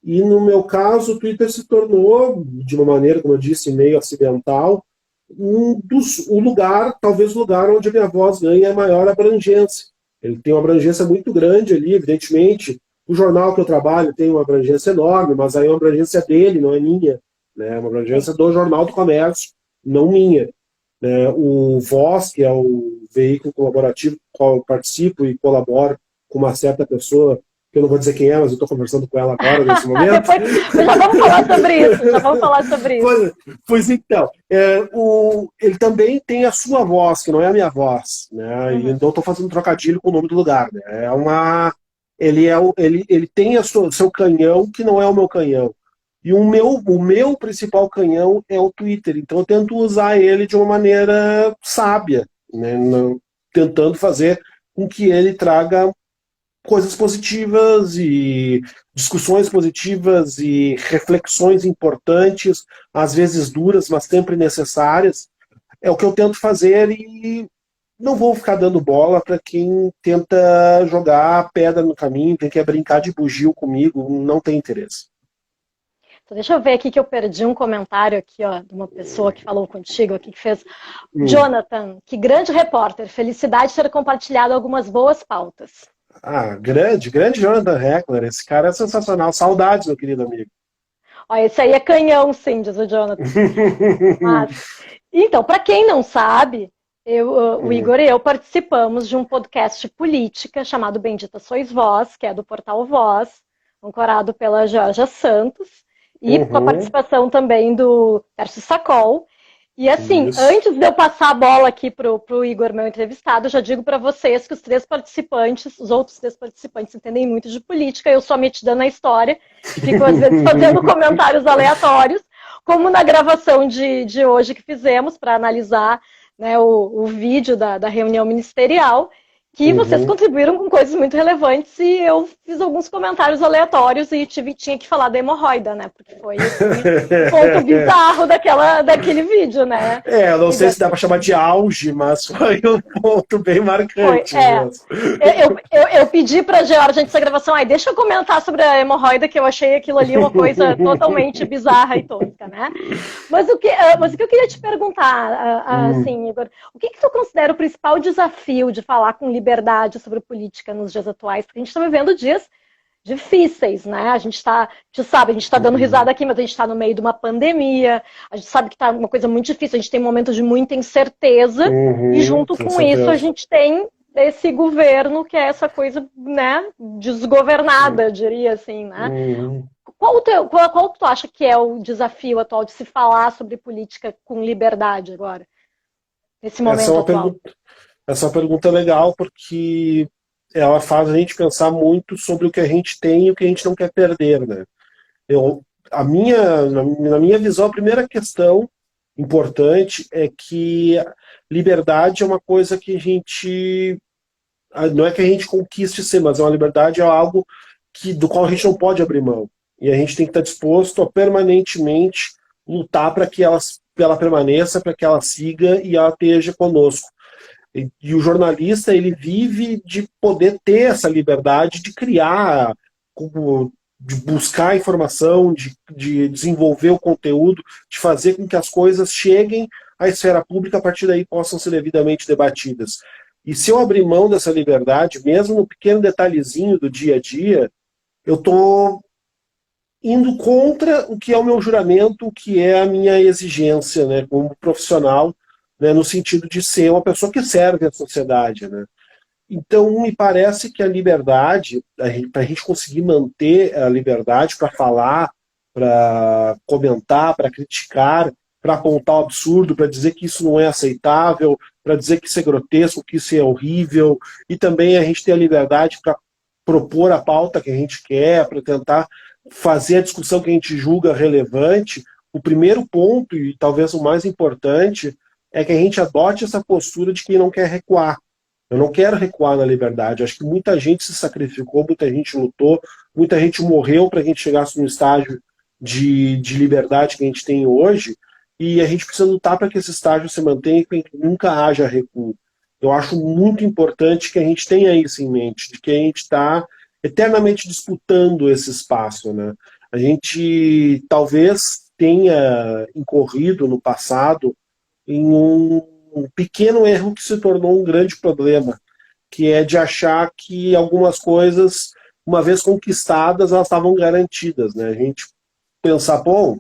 E no meu caso, o Twitter se tornou, de uma maneira, como eu disse, meio acidental, o lugar, talvez o lugar onde a minha voz ganha maior abrangência. Ele tem uma abrangência muito grande ali, evidentemente. O jornal que eu trabalho tem uma abrangência enorme, mas aí é uma abrangência dele, não é minha. Né? É uma abrangência do Jornal do Comércio, não minha. Né? O Voz, que é o veículo colaborativo com o qual eu participo e colaboro com uma certa pessoa, que eu não vou dizer quem é, mas eu estou conversando com ela agora, nesse momento. Depois, já vamos falar sobre isso, já vamos falar sobre isso. Pois então, ele também tem a sua voz, que não é a minha voz, né? E então estou fazendo um trocadilho com o nome do lugar, né? Ele tem seu canhão, que não é o meu canhão. E o meu principal canhão é o Twitter, então eu tento usar ele de uma maneira sábia, né? Tentando fazer com que ele traga coisas positivas e discussões positivas e reflexões importantes, às vezes duras, mas sempre necessárias. É o que eu tento fazer e não vou ficar dando bola para quem tenta jogar pedra no caminho, quem quer brincar de bugio comigo, não tem interesse. Então, deixa eu ver aqui que eu perdi um comentário aqui, ó, de uma pessoa que falou contigo aqui, que fez. Hum. Jonathan, que grande repórter. Felicidade de ter compartilhado algumas boas pautas. Grande Jonathan Heckler, esse cara é sensacional. Saudades, meu querido amigo. Ó, esse aí é canhão, sim, diz o Jonathan. Mas, então, para quem não sabe, o Igor e eu participamos de um podcast de política chamado Bendita Sois Vós, que é do portal Voz, ancorado pela Georgia Santos, e com a participação também do Tércio Sacol. E assim, Isso. antes de eu passar a bola aqui pro Igor, meu entrevistado, eu já digo para vocês que os outros três participantes entendem muito de política, eu sou metida na história, e fico às vezes fazendo comentários aleatórios, como na gravação de hoje que fizemos para analisar né, o vídeo da reunião ministerial, que vocês Uhum. contribuíram com coisas muito relevantes e eu fiz alguns comentários aleatórios e tinha que falar da hemorroida, né? Porque foi assim, o ponto bizarro daquele vídeo, né? Eu não E sei da, se dá para chamar de auge, mas foi um ponto bem foi, marcante mesmo. eu pedi pra Georgia antes da gravação, deixa eu comentar sobre a hemorroida, que eu achei aquilo ali uma coisa totalmente bizarra e tosca, né? Mas o que eu queria te perguntar, Hum. assim, Igor, o que tu considera o principal desafio de falar com liberdade sobre política nos dias atuais? Porque a gente está vivendo dias difíceis, né? A gente está dando risada Uhum. aqui, mas a gente está no meio de uma pandemia, a gente sabe que está uma coisa muito difícil, a gente tem momentos de muita incerteza, e Uhum, junto com com isso a certeza. gente tem esse governo que é essa coisa, né, desgovernada, eu diria assim, né? Uhum. Qual tu acha que é o desafio atual de se falar sobre política com liberdade agora, nesse Essa é momento uma atual? pergunta, essa é uma pergunta legal, porque ela faz a gente pensar muito sobre o que a gente tem e o que a gente não quer perder, né? Eu, na minha visão, a primeira questão importante é que liberdade é uma coisa que a gente, não é que a gente conquiste ser, mas é uma liberdade, é algo do qual a gente não pode abrir mão. E a gente tem que estar disposto a permanentemente lutar para que ela permaneça, para que ela siga e ela esteja conosco. E o jornalista, ele vive de poder ter essa liberdade de criar, de buscar informação, de desenvolver o conteúdo, de fazer com que as coisas cheguem à esfera pública, a partir daí possam ser devidamente debatidas. E se eu abrir mão dessa liberdade, mesmo no pequeno detalhezinho do dia a dia, eu estou indo contra o que é o meu juramento, o que é a minha exigência, né, como profissional, né, no sentido de ser uma pessoa que serve à sociedade, né. Então, me parece que a liberdade, para a gente conseguir manter a liberdade para falar, para comentar, para criticar, para apontar o absurdo, para dizer que isso não é aceitável, para dizer que isso é grotesco, que isso é horrível, e também a gente ter a liberdade para propor a pauta que a gente quer, para tentar fazer a discussão que a gente julga relevante. O primeiro ponto, e talvez o mais importante, é que a gente adote essa postura de quem não quer recuar. Eu não quero recuar na liberdade. Acho que muita gente se sacrificou, muita gente lutou, muita gente morreu para que a gente chegasse no estágio de liberdade que a gente tem hoje, e a gente precisa lutar para que esse estágio se mantenha e que nunca haja recuo. Eu acho muito importante que a gente tenha isso em mente, de que a gente está eternamente disputando esse espaço, né? A gente talvez tenha incorrido no passado em um pequeno erro que se tornou um grande problema, que é de achar que algumas coisas, uma vez conquistadas, elas estavam garantidas, né? A gente pensar, bom,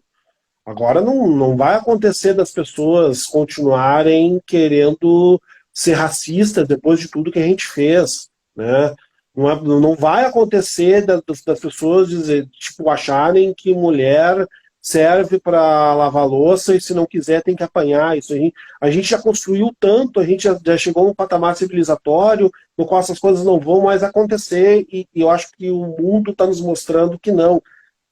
agora não vai acontecer das pessoas continuarem querendo ser racistas depois de tudo que a gente fez, né? Não vai acontecer das pessoas dizer, tipo, acharem que mulher serve para lavar louça e se não quiser tem que apanhar. Isso a gente já construiu tanto, a gente já chegou num patamar civilizatório no qual essas coisas não vão mais acontecer e eu acho que o mundo está nos mostrando que não,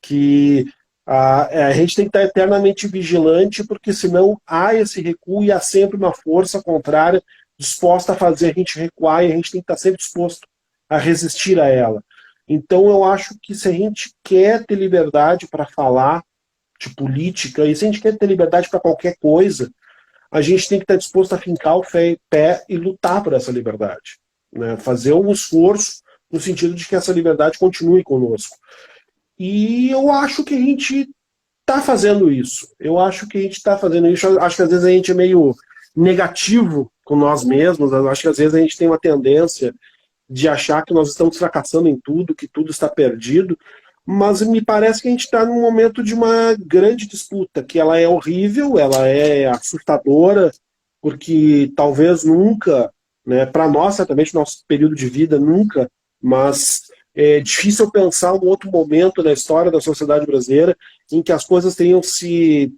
que a gente tem que estar eternamente vigilante, porque senão há esse recuo e há sempre uma força contrária disposta a fazer a gente recuar e a gente tem que estar sempre disposto a resistir a ela. Então eu acho que se a gente quer ter liberdade para falar de política, e se a gente quer ter liberdade para qualquer coisa, a gente tem que estar disposto a fincar o pé e lutar por essa liberdade. Né? Fazer um esforço no sentido de que essa liberdade continue conosco. E eu acho que a gente está fazendo isso. Eu acho que a gente está fazendo isso. Eu acho que às vezes a gente é meio negativo com nós mesmos. Eu acho que às vezes a gente tem uma tendência de achar que nós estamos fracassando em tudo, que tudo está perdido. Mas me parece que a gente está num momento de uma grande disputa, que ela é horrível, ela é assustadora, porque talvez nunca, né, para nós, certamente, nosso período de vida, nunca, mas é difícil pensar um outro momento na história da sociedade brasileira em que as coisas tenham se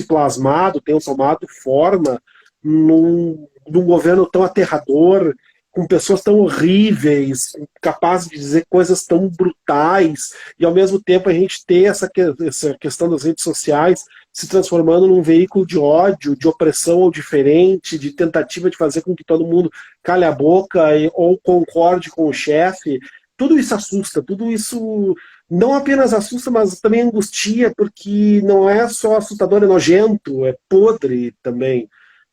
plasmado, tenham tomado forma num governo tão aterrador, com pessoas tão horríveis, capazes de dizer coisas tão brutais, e ao mesmo tempo a gente ter essa questão das redes sociais se transformando num veículo de ódio, de opressão ao diferente, de tentativa de fazer com que todo mundo cale a boca ou concorde com o chefe. Tudo isso assusta, tudo isso não apenas assusta, mas também angustia, porque não é só assustador, é nojento, é podre também.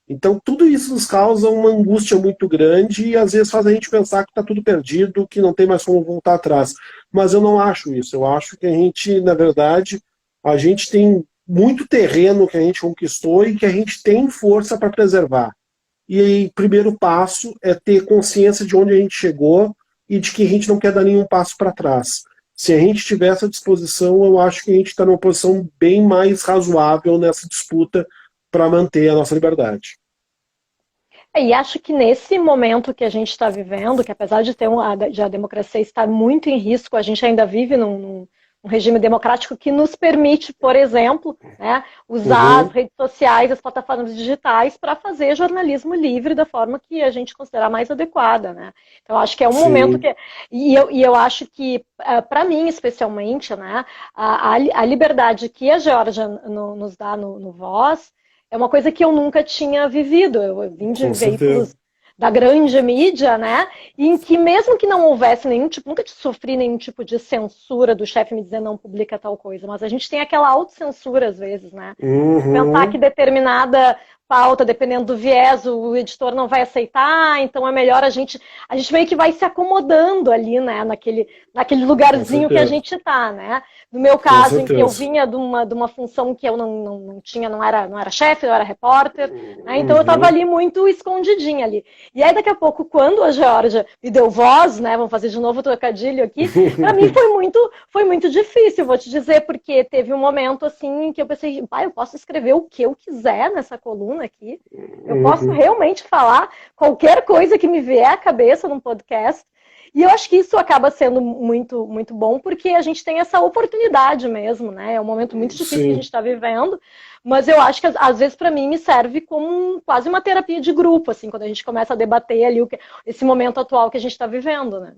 Então, tudo isso nos causa uma angústia muito grande e às vezes faz a gente pensar que está tudo perdido, que não tem mais como voltar atrás. Mas eu não acho isso. Eu acho que a gente, na verdade, a gente tem muito terreno que a gente conquistou e que a gente tem força para preservar. E aí, o primeiro passo é ter consciência de onde a gente chegou e de que a gente não quer dar nenhum passo para trás. Se a gente tiver essa disposição, eu acho que a gente está numa posição bem mais razoável nessa disputa para manter a nossa liberdade. E acho que nesse momento que a gente está vivendo, que apesar de ter de a democracia estar muito em risco, a gente ainda vive num regime democrático que nos permite, por exemplo, né, usar as redes sociais, as plataformas digitais para fazer jornalismo livre da forma que a gente considerar mais adequada, né? Então acho que é um momento que eu acho que para mim especialmente, né, a liberdade que a Geórgia nos dá no Voz é uma coisa que eu nunca tinha vivido. Eu vim de veículos da grande mídia, né? E em que mesmo que não houvesse nenhum tipo, nunca sofri nenhum tipo de censura do chefe me dizer não publica tal coisa, mas a gente tem aquela autocensura às vezes, né? Pensar que determinada pauta, dependendo do viés, o editor não vai aceitar, então é melhor a gente meio que vai se acomodando ali, né, naquele lugarzinho que a gente tá, né? No meu caso, em que eu vinha de uma função que eu não tinha, não era chefe, eu era repórter, né? Então eu estava ali muito escondidinha ali. E aí daqui a pouco, quando a Geórgia me deu voz, né, vamos fazer de novo o trocadilho aqui, para mim foi muito difícil, vou te dizer, porque teve um momento assim em que eu pensei, pai, eu posso escrever o que eu quiser nessa coluna aqui, eu posso realmente falar qualquer coisa que me vier à cabeça num podcast. E eu acho que isso acaba sendo muito, muito bom, porque a gente tem essa oportunidade mesmo, né? É um momento muito difícil que a gente está vivendo, mas eu acho que às vezes para mim me serve como quase uma terapia de grupo, assim, quando a gente começa a debater ali esse momento atual que a gente está vivendo, né?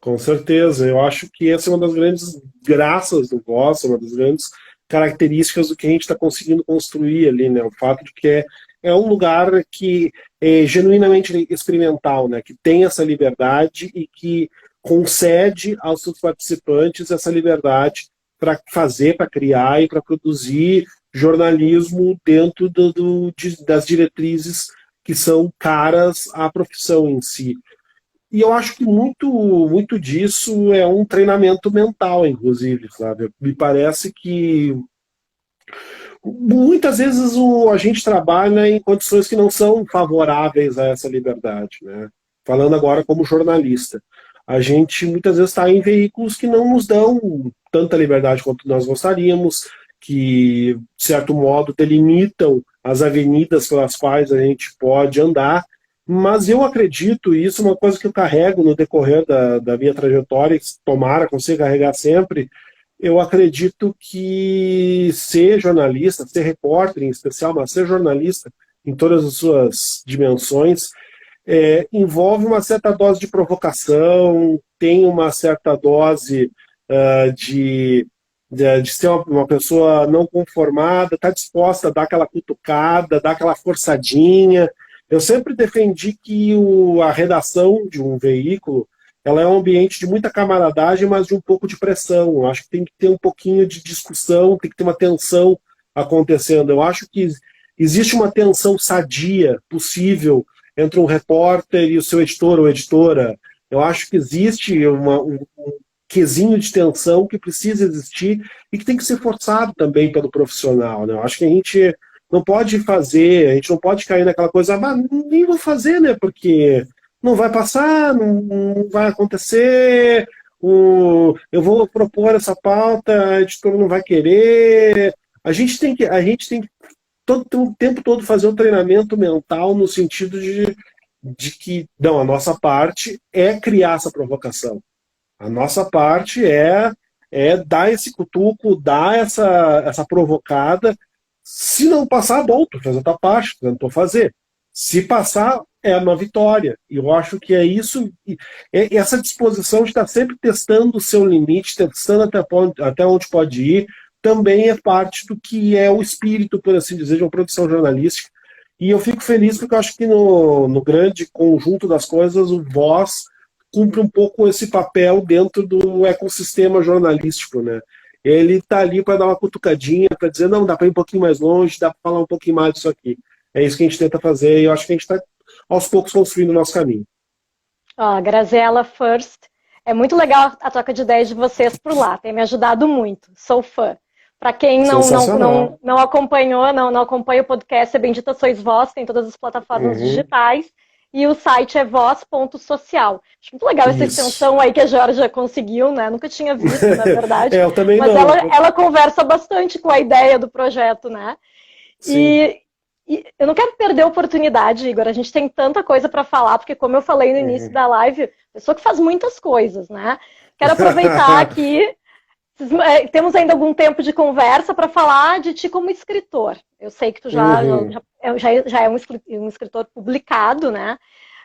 Com certeza, eu acho que essa é uma das grandes graças do Voz, uma das grandes características do que a gente está conseguindo construir ali, né? O fato de que é um lugar que é genuinamente experimental, né? Que tem essa liberdade e que concede aos seus participantes essa liberdade para fazer, para criar e para produzir jornalismo dentro das diretrizes que são caras à profissão em si. E eu acho que muito disso é um treinamento mental, inclusive, sabe? Me parece que muitas vezes a gente trabalha em condições que não são favoráveis a essa liberdade, né? Falando agora como jornalista. A gente muitas vezes está em veículos que não nos dão tanta liberdade quanto nós gostaríamos, que, de certo modo, delimitam as avenidas pelas quais a gente pode andar. Mas eu acredito, e isso é uma coisa que eu carrego no decorrer da minha trajetória, que tomara consiga carregar sempre, eu acredito que ser jornalista, ser repórter em especial, mas ser jornalista em todas as suas dimensões, envolve uma certa dose de provocação, tem uma certa dose de ser uma pessoa não conformada, está disposta a dar aquela cutucada, dar aquela forçadinha. Eu sempre defendi que a redação de um veículo ela é um ambiente de muita camaradagem, mas de um pouco de pressão. Eu acho que tem que ter um pouquinho de discussão, tem que ter uma tensão acontecendo. Eu acho que existe uma tensão sadia possível entre um repórter e o seu editor ou editora. Eu acho que existe um quesinho de tensão que precisa existir e que tem que ser forçado também pelo profissional, né? Eu acho que a gente não pode fazer, a gente não pode cair naquela coisa, mas nem vou fazer, né? Porque não vai passar, não vai acontecer, eu vou propor essa pauta, a editora não vai querer. A gente tem que o tempo todo fazer um treinamento mental no sentido de que, não, a nossa parte é criar essa provocação. A nossa parte é dar esse cutuco, dar essa provocada. Se não passar, bom, tu fez a tua parte, tu tentou fazer. Se passar, é uma vitória. E eu acho que é isso, essa disposição de estar sempre testando o seu limite, testando até onde pode ir, também é parte do que é o espírito, por assim dizer, de uma produção jornalística. E eu fico feliz porque eu acho que no grande conjunto das coisas, o Voz cumpre um pouco esse papel dentro do ecossistema jornalístico, né? Ele está ali para dar uma cutucadinha, para dizer, não, dá para ir um pouquinho mais longe, dá para falar um pouquinho mais disso aqui. É isso que a gente tenta fazer e eu acho que a gente está, aos poucos, construindo o nosso caminho. Ó, Graziella First, é muito legal a troca de ideias de vocês por lá, tem me ajudado muito, sou fã. Para quem Sensacional. não acompanhou, não acompanha o podcast, é Bendita Sois Voz, tem todas as plataformas Uhum. digitais, e o site é voz.social. Acho muito legal essa Isso. extensão aí que a Georgia conseguiu, né? Nunca tinha visto, na verdade, Eu também mas não. ela conversa bastante com a ideia do projeto, né? Sim. E, e eu não quero perder a oportunidade, Igor. A gente tem tanta coisa para falar, porque, como eu falei no início Uhum. da live, pessoa que faz muitas coisas, né? Quero aproveitar aqui. Temos ainda algum tempo de conversa para falar de ti como escritor. Eu sei que tu Uhum. já é um escritor publicado, né?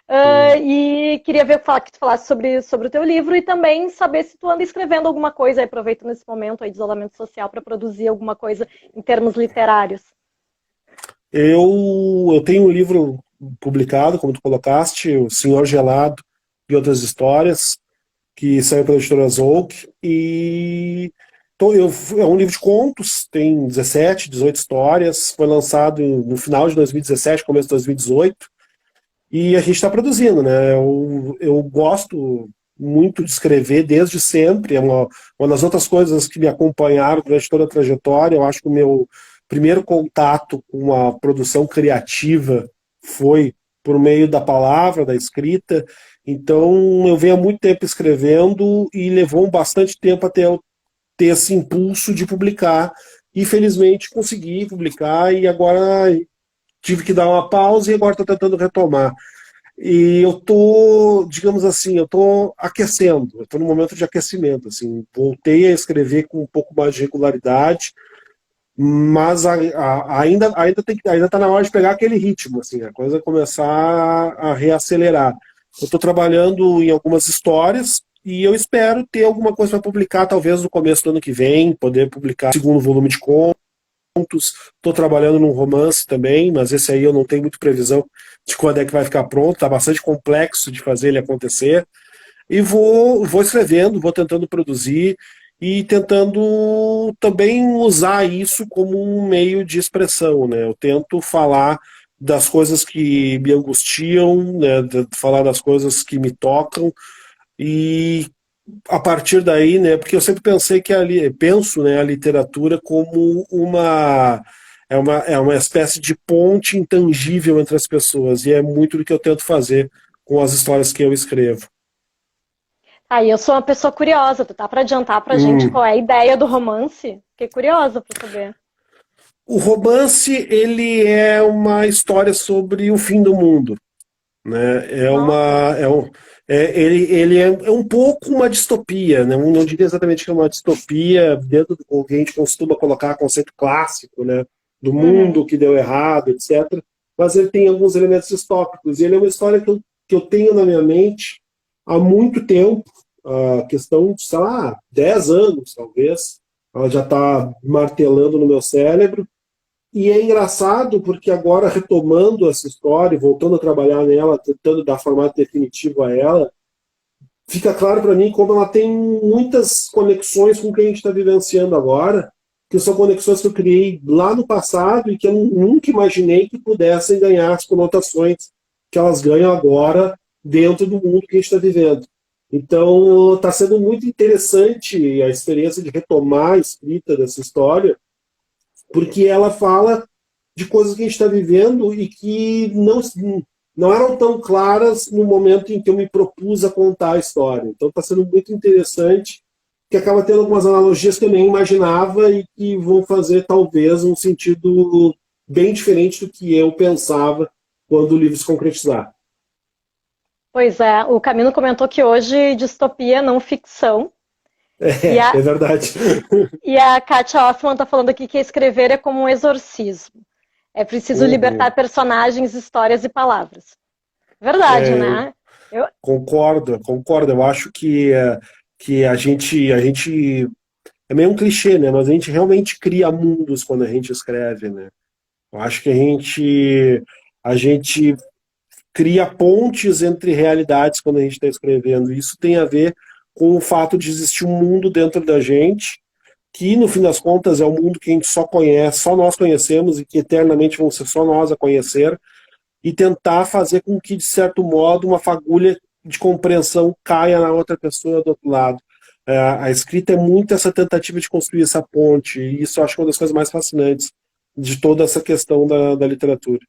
Uhum. E queria ver que tu falasse sobre o teu livro e também saber se tu anda escrevendo alguma coisa, aproveitando esse momento aí de isolamento social para produzir alguma coisa em termos literários. Eu tenho um livro publicado, como tu colocaste, O Senhor Gelado e Outras Histórias, que saiu pela editora Zolk, e é um livro de contos, tem 17, 18 histórias, foi lançado no final de 2017, começo de 2018, e a gente está produzindo, né? Eu gosto muito de escrever desde sempre, é uma das outras coisas que me acompanharam durante toda a trajetória. Eu acho que o meu primeiro contato com a produção criativa foi por meio da palavra, da escrita. Então, eu venho há muito tempo escrevendo e levou bastante tempo até eu ter esse impulso de publicar. E felizmente consegui publicar e agora tive que dar uma pausa e agora estou tentando retomar. E eu tô, digamos assim, eu tô aquecendo, eu tô no momento de aquecimento, assim, voltei a escrever com um pouco mais de regularidade, mas ainda tá na hora de pegar aquele ritmo, assim, a coisa começar a reacelerar. Eu estou trabalhando em algumas histórias e eu espero ter alguma coisa para publicar, talvez no começo do ano que vem, poder publicar o segundo volume de contos. Estou trabalhando num romance também, mas esse aí eu não tenho muita previsão de quando é que vai ficar pronto. Está bastante complexo de fazer ele acontecer. E vou escrevendo, vou tentando produzir e tentando também usar isso como um meio de expressão, né? Eu tento falar das coisas que me angustiam, né? Falar das coisas que me tocam e a partir daí, né, porque eu sempre pensei que penso, né, a literatura como uma espécie de ponte intangível entre as pessoas, e é muito do que eu tento fazer com as histórias que eu escrevo. Aí eu sou uma pessoa curiosa, tu tá para adiantar pra gente Hum. qual é a ideia do romance? Fiquei curiosa para saber. O romance, ele é uma história sobre o fim do mundo, né? Nossa. Ele é um pouco uma distopia, né? Não diria exatamente que é uma distopia dentro do que a gente costuma colocar conceito clássico, né? Do Uhum. mundo que deu errado, etc. Mas ele tem alguns elementos distópicos. E ele é uma história que eu tenho na minha mente há muito tempo, a questão de, sei lá, 10 anos, talvez. Ela já está martelando no meu cérebro. E é engraçado porque agora, retomando essa história, voltando a trabalhar nela, tentando dar formato definitivo a ela, fica claro para mim como ela tem muitas conexões com o que a gente está vivenciando agora, que são conexões que eu criei lá no passado e que eu nunca imaginei que pudessem ganhar as conotações que elas ganham agora dentro do mundo que a gente está vivendo. Então, está sendo muito interessante a experiência de retomar a escrita dessa história, porque ela fala de coisas que a gente está vivendo e que não eram tão claras no momento em que eu me propus a contar a história. Então está sendo muito interessante, que acaba tendo algumas analogias que eu nem imaginava e que vão fazer talvez um sentido bem diferente do que eu pensava quando o livro se concretizar. Pois é, o Camilo comentou que hoje distopia é não ficção. E É, a, é verdade. e a Katia Hoffman está falando aqui que escrever é como um exorcismo. É preciso libertar Uhum. personagens, histórias e palavras. Verdade, É, eu né? Eu, concordo. Eu acho que a gente é meio um clichê, né? Mas a gente realmente cria mundos quando a gente escreve, né? Eu acho que a gente cria pontes entre realidades quando a gente está escrevendo. Isso tem a ver com o fato de existir um mundo dentro da gente, que no fim das contas é um mundo que a gente só conhece, só nós conhecemos e que eternamente vão ser só nós a conhecer, e tentar fazer com que, de certo modo, uma fagulha de compreensão caia na outra pessoa do outro lado. A escrita é muito essa tentativa de construir essa ponte, e isso eu acho que é uma das coisas mais fascinantes de toda essa questão da literatura.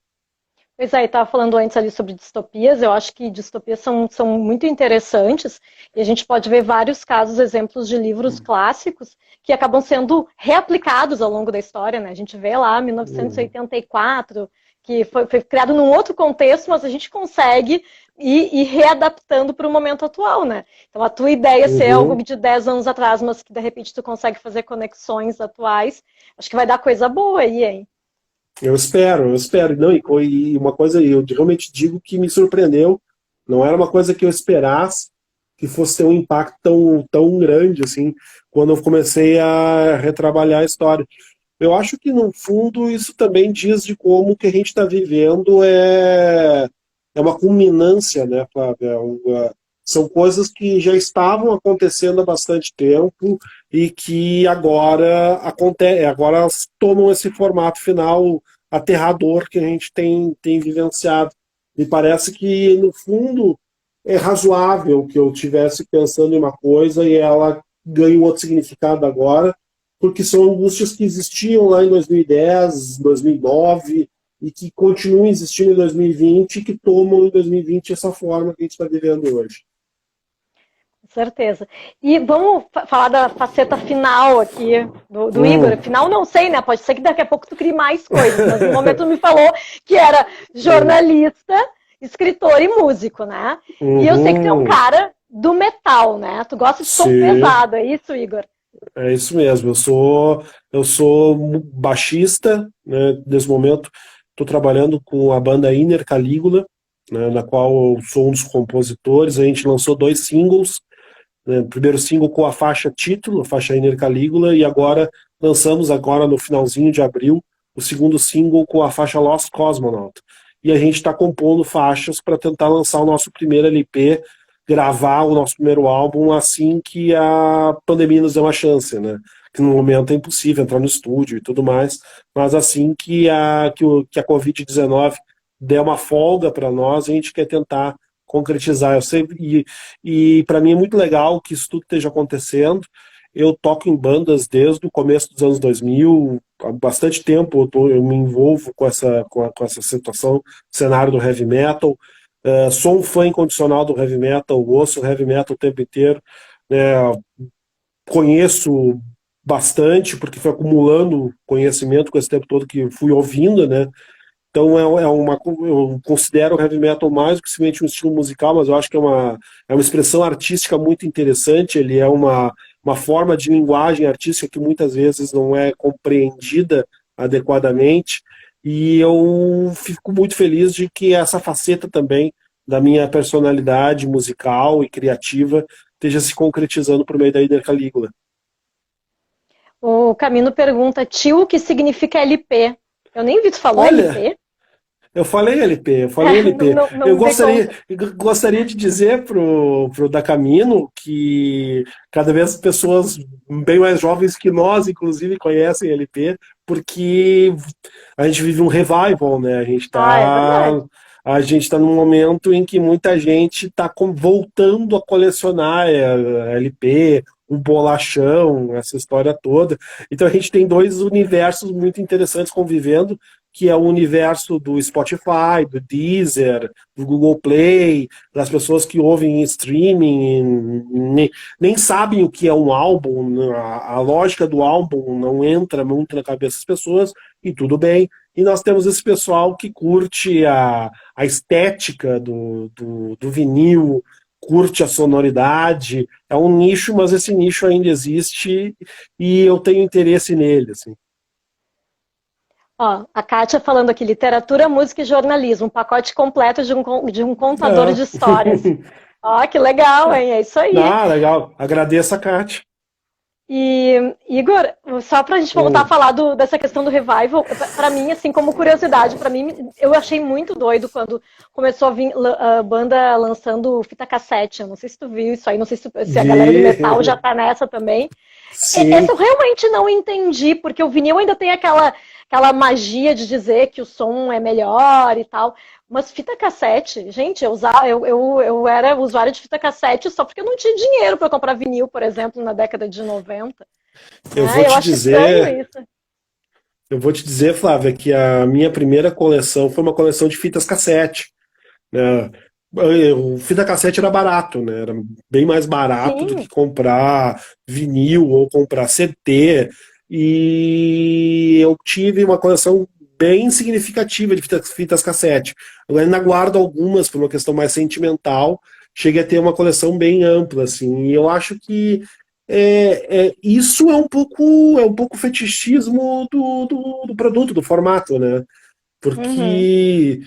Pois é, estava falando antes ali sobre distopias, eu acho que distopias são muito interessantes e a gente pode ver vários casos, exemplos de livros clássicos que acabam sendo reaplicados ao longo da história, né? A gente vê lá 1984, que foi criado num outro contexto, mas a gente consegue ir readaptando para o momento atual, né? Então a tua ideia ser algo Uhum. de 10 anos atrás, mas que de repente tu consegue fazer conexões atuais, acho que vai dar coisa boa aí, hein? Eu espero. Não, e uma coisa, eu realmente digo que me surpreendeu. Não era uma coisa que eu esperasse que fosse ter um impacto tão grande assim, quando eu comecei a retrabalhar a história. Eu acho que, no fundo, isso também diz de como que a gente está vivendo é uma culminância, né, Flávia? São coisas que já estavam acontecendo há bastante tempo e que agora elas tomam esse formato final aterrador que a gente tem vivenciado. Me parece que, no fundo, é razoável que eu estivesse pensando em uma coisa e ela ganhe um outro significado agora, porque são angústias que existiam lá em 2010, 2009, e que continuam existindo em 2020 e que tomam em 2020 essa forma que a gente está vivendo hoje. Com certeza. E vamos falar da faceta final aqui do Igor. Hum, Final não sei, né? Pode ser que daqui a pouco tu crie mais coisas, mas no momento tu me falou que era hum, jornalista, escritor e músico, né? E eu sei que tu é um uhum, cara do metal, né? Tu gosta de som sim, pesado, é isso, Igor? é isso mesmo. Eu sou baixista, né? Nesse momento estou trabalhando com a banda Inner Calígula, né, na qual eu sou um dos compositores. A gente lançou 2 singles, né? O primeiro single com a faixa título, a faixa Inner Calígula, e agora lançamos agora no finalzinho de abril o segundo single com a faixa Lost Cosmonaut. E a gente está compondo faixas para tentar lançar o nosso primeiro LP, gravar o nosso primeiro álbum assim que a pandemia nos dê uma chance, né? Que no momento é impossível entrar no estúdio e tudo mais, mas assim que a Covid-19 der uma folga para nós, a gente quer tentar concretizar. Eu sei, e para mim é muito legal que isso tudo esteja acontecendo. Eu toco em bandas desde o começo dos anos 2000, há bastante tempo eu me envolvo com essa situação, cenário do heavy metal. Sou um fã incondicional do heavy metal, ouço heavy metal o tempo inteiro. né, Conheço bastante, porque fui acumulando conhecimento com esse tempo todo que fui ouvindo, né? Então eu considero o heavy metal mais do que simplesmente um estilo musical, mas eu acho que é uma expressão artística muito interessante. Ele é uma forma de linguagem artística que muitas vezes não é compreendida adequadamente. E eu fico muito feliz de que essa faceta também da minha personalidade musical e criativa esteja se concretizando por meio da Inner Calígula. O Camino pergunta, tio, o que significa LP? Eu nem vi, tu falou Olha, LP? eu falei LP. Eu Não dei gostaria, conta. eu gostaria de dizer pro Da Camino que cada vez pessoas bem mais jovens que nós, inclusive, conhecem LP, porque a gente vive um revival, né? Ah, é verdade. A gente está num momento em que muita gente está voltando a colecionar LP, o bolachão, essa história toda. Então a gente tem dois universos muito interessantes convivendo, que é o universo do Spotify, do Deezer, do Google Play, das pessoas que ouvem em streaming, nem sabem o que é um álbum, a lógica do álbum não entra muito na cabeça das pessoas, e tudo bem. E nós temos esse pessoal que curte a estética do vinil, curte a sonoridade. É um nicho, mas esse nicho ainda existe e eu tenho interesse nele, assim. Ó, a Kátia falando aqui, literatura, música e jornalismo, um pacote completo de um contador É. de histórias. Ó, que legal, hein? É isso aí. Ah, legal. Agradeço a Kátia. E, Igor, só pra gente voltar a Hum. falar dessa questão do revival, pra mim, assim, como curiosidade, pra mim, eu achei muito doido quando começou a vir a banda lançando fita cassete. Eu não sei se tu viu isso aí, não sei se a galera do metal já Vi, tá nessa também. Essa sim. eu realmente não entendi, porque o vinil ainda tem aquela magia de dizer que o som é melhor e tal. Mas fita cassete, gente, eu era usuária de fita cassete só porque eu não tinha dinheiro para comprar vinil, por exemplo, na década de 90. Eu vou Eu te acho estranho dizer, isso. eu vou te dizer, Flávia, que a minha primeira coleção foi uma coleção de fitas cassete, né? O fita cassete era barato, né? Era bem mais barato do que Sim. comprar vinil ou comprar CD. E eu tive uma coleção bem significativa de fitas cassete. Eu ainda guardo algumas por uma questão mais sentimental. Cheguei a ter uma coleção bem ampla, assim. E eu acho que isso é um pouco fetichismo do produto, do formato, né? Uhum. Porque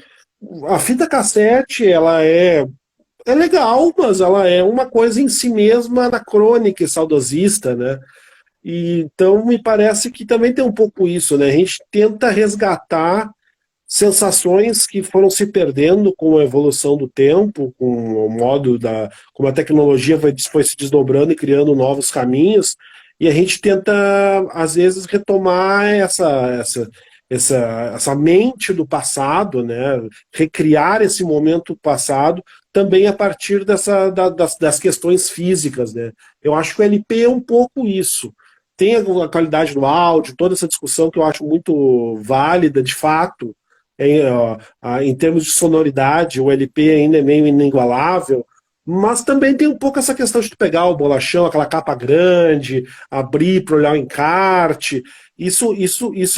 a fita cassete, ela é legal, mas ela é uma coisa em si mesma anacrônica e saudosista, né? E, então me parece que também tem um pouco isso, né? A gente tenta resgatar sensações que foram se perdendo com a evolução do tempo, com o modo como a tecnologia foi se desdobrando e criando novos caminhos, e a gente tenta, às vezes, retomar essa, essa mente do passado, né? Recriar esse momento passado também a partir das questões físicas, né? Eu acho que o LP é um pouco isso. Tem a qualidade do áudio, toda essa discussão que eu acho muito válida, de fato, em termos de sonoridade, o LP ainda é meio inigualável, mas também tem um pouco essa questão de tu pegar o bolachão, aquela capa grande, abrir para olhar o encarte. Isso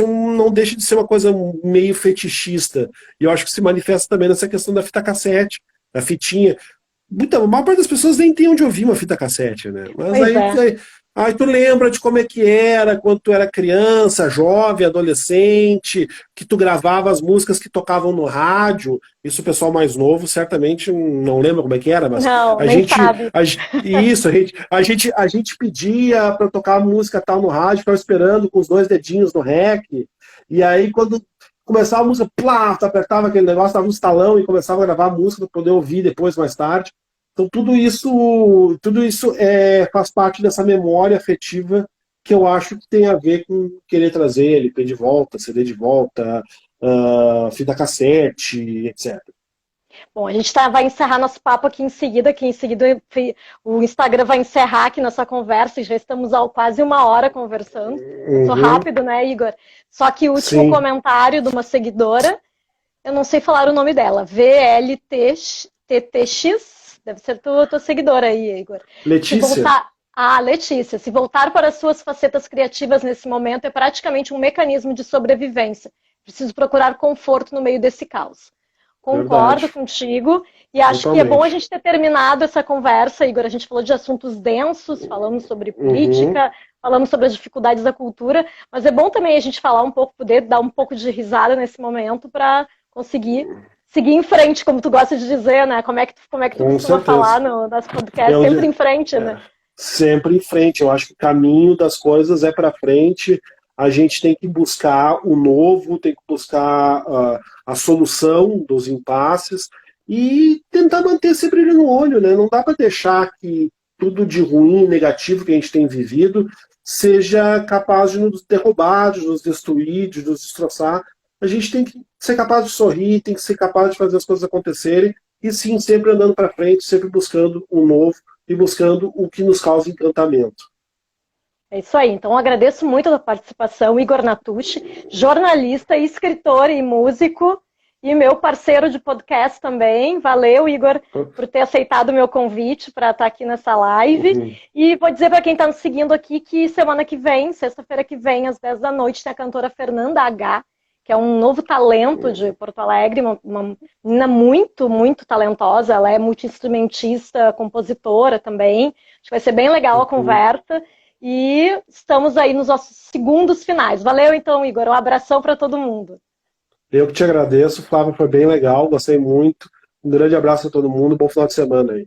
não deixa de ser uma coisa meio fetichista. E eu acho que se manifesta também nessa questão da fita cassete, da fitinha. A maior parte das pessoas nem tem onde ouvir uma fita cassete, né? Mas Pois aí, é. aí, aí tu lembra de como é que era quando tu era criança, jovem, adolescente, que tu gravava as músicas que tocavam no rádio. Isso o pessoal mais novo certamente não lembra como é que era, mas Não, a nem gente, sabe. isso, a gente pedia para tocar a música tal no rádio, ficava esperando com os dois dedinhos no rec. E aí quando começava a música, plá, tu apertava aquele negócio, dava um estalão e começava a gravar a música para poder ouvir depois, mais tarde. Então tudo isso faz parte dessa memória afetiva que eu acho que tem a ver com querer trazer LP de volta, CD de volta, fita cassete, etc. Bom, a gente vai encerrar nosso papo aqui em seguida o Instagram vai encerrar aqui nossa conversa, e já estamos há quase uma hora conversando. Passou Uhum, rápido, né, Igor? Só que o último sim. comentário de uma seguidora, eu não sei falar o nome dela, VLTTX, deve ser tua seguidora aí, Igor. Se Letícia, voltar. Ah, Letícia, se voltar para as suas facetas criativas nesse momento é praticamente um mecanismo de sobrevivência. Preciso procurar conforto no meio desse caos. Concordo verdade, contigo e acho que é bom a totalmente. gente ter terminado essa conversa, Igor. A gente falou de assuntos densos, falamos sobre Uhum, política, falamos sobre as dificuldades da cultura, mas é bom também a gente falar um pouco, poder dar um pouco de risada nesse momento para conseguir seguir em frente, como tu gosta de dizer, né? Como é que tu com costuma certeza. falar no nosso podcast? Eu, Sempre em frente, né? sempre em frente. Eu acho que o caminho das coisas é para frente. A gente tem que buscar o novo, tem que buscar a solução dos impasses e tentar manter esse brilho no olho, né? Não dá para deixar que tudo de ruim, negativo que a gente tem vivido seja capaz de nos derrubar, de nos destruir, de nos destroçar. A gente tem que ser capaz de sorrir, tem que ser capaz de fazer as coisas acontecerem e sim, sempre andando para frente, sempre buscando o novo e buscando o que nos causa encantamento. É isso aí. Então, agradeço muito a participação, Igor Natucci, jornalista, escritor e músico, e meu parceiro de podcast também. Valeu, Igor, por ter aceitado o meu convite para estar aqui nessa live. Uhum. E vou dizer para quem está nos seguindo aqui que semana que vem, sexta-feira que vem, às 10 da noite, tem a cantora Fernanda H., que é um novo talento de Porto Alegre, uma menina muito, muito talentosa. Ela é multi-instrumentista, compositora também. Acho que vai ser bem legal a Uhum. conversa. E estamos aí nos nossos segundos finais. Valeu então, Igor. Um abração para todo mundo. Eu que te agradeço, Flávio, foi bem legal, gostei muito. Um grande abraço a todo mundo, bom final de semana aí.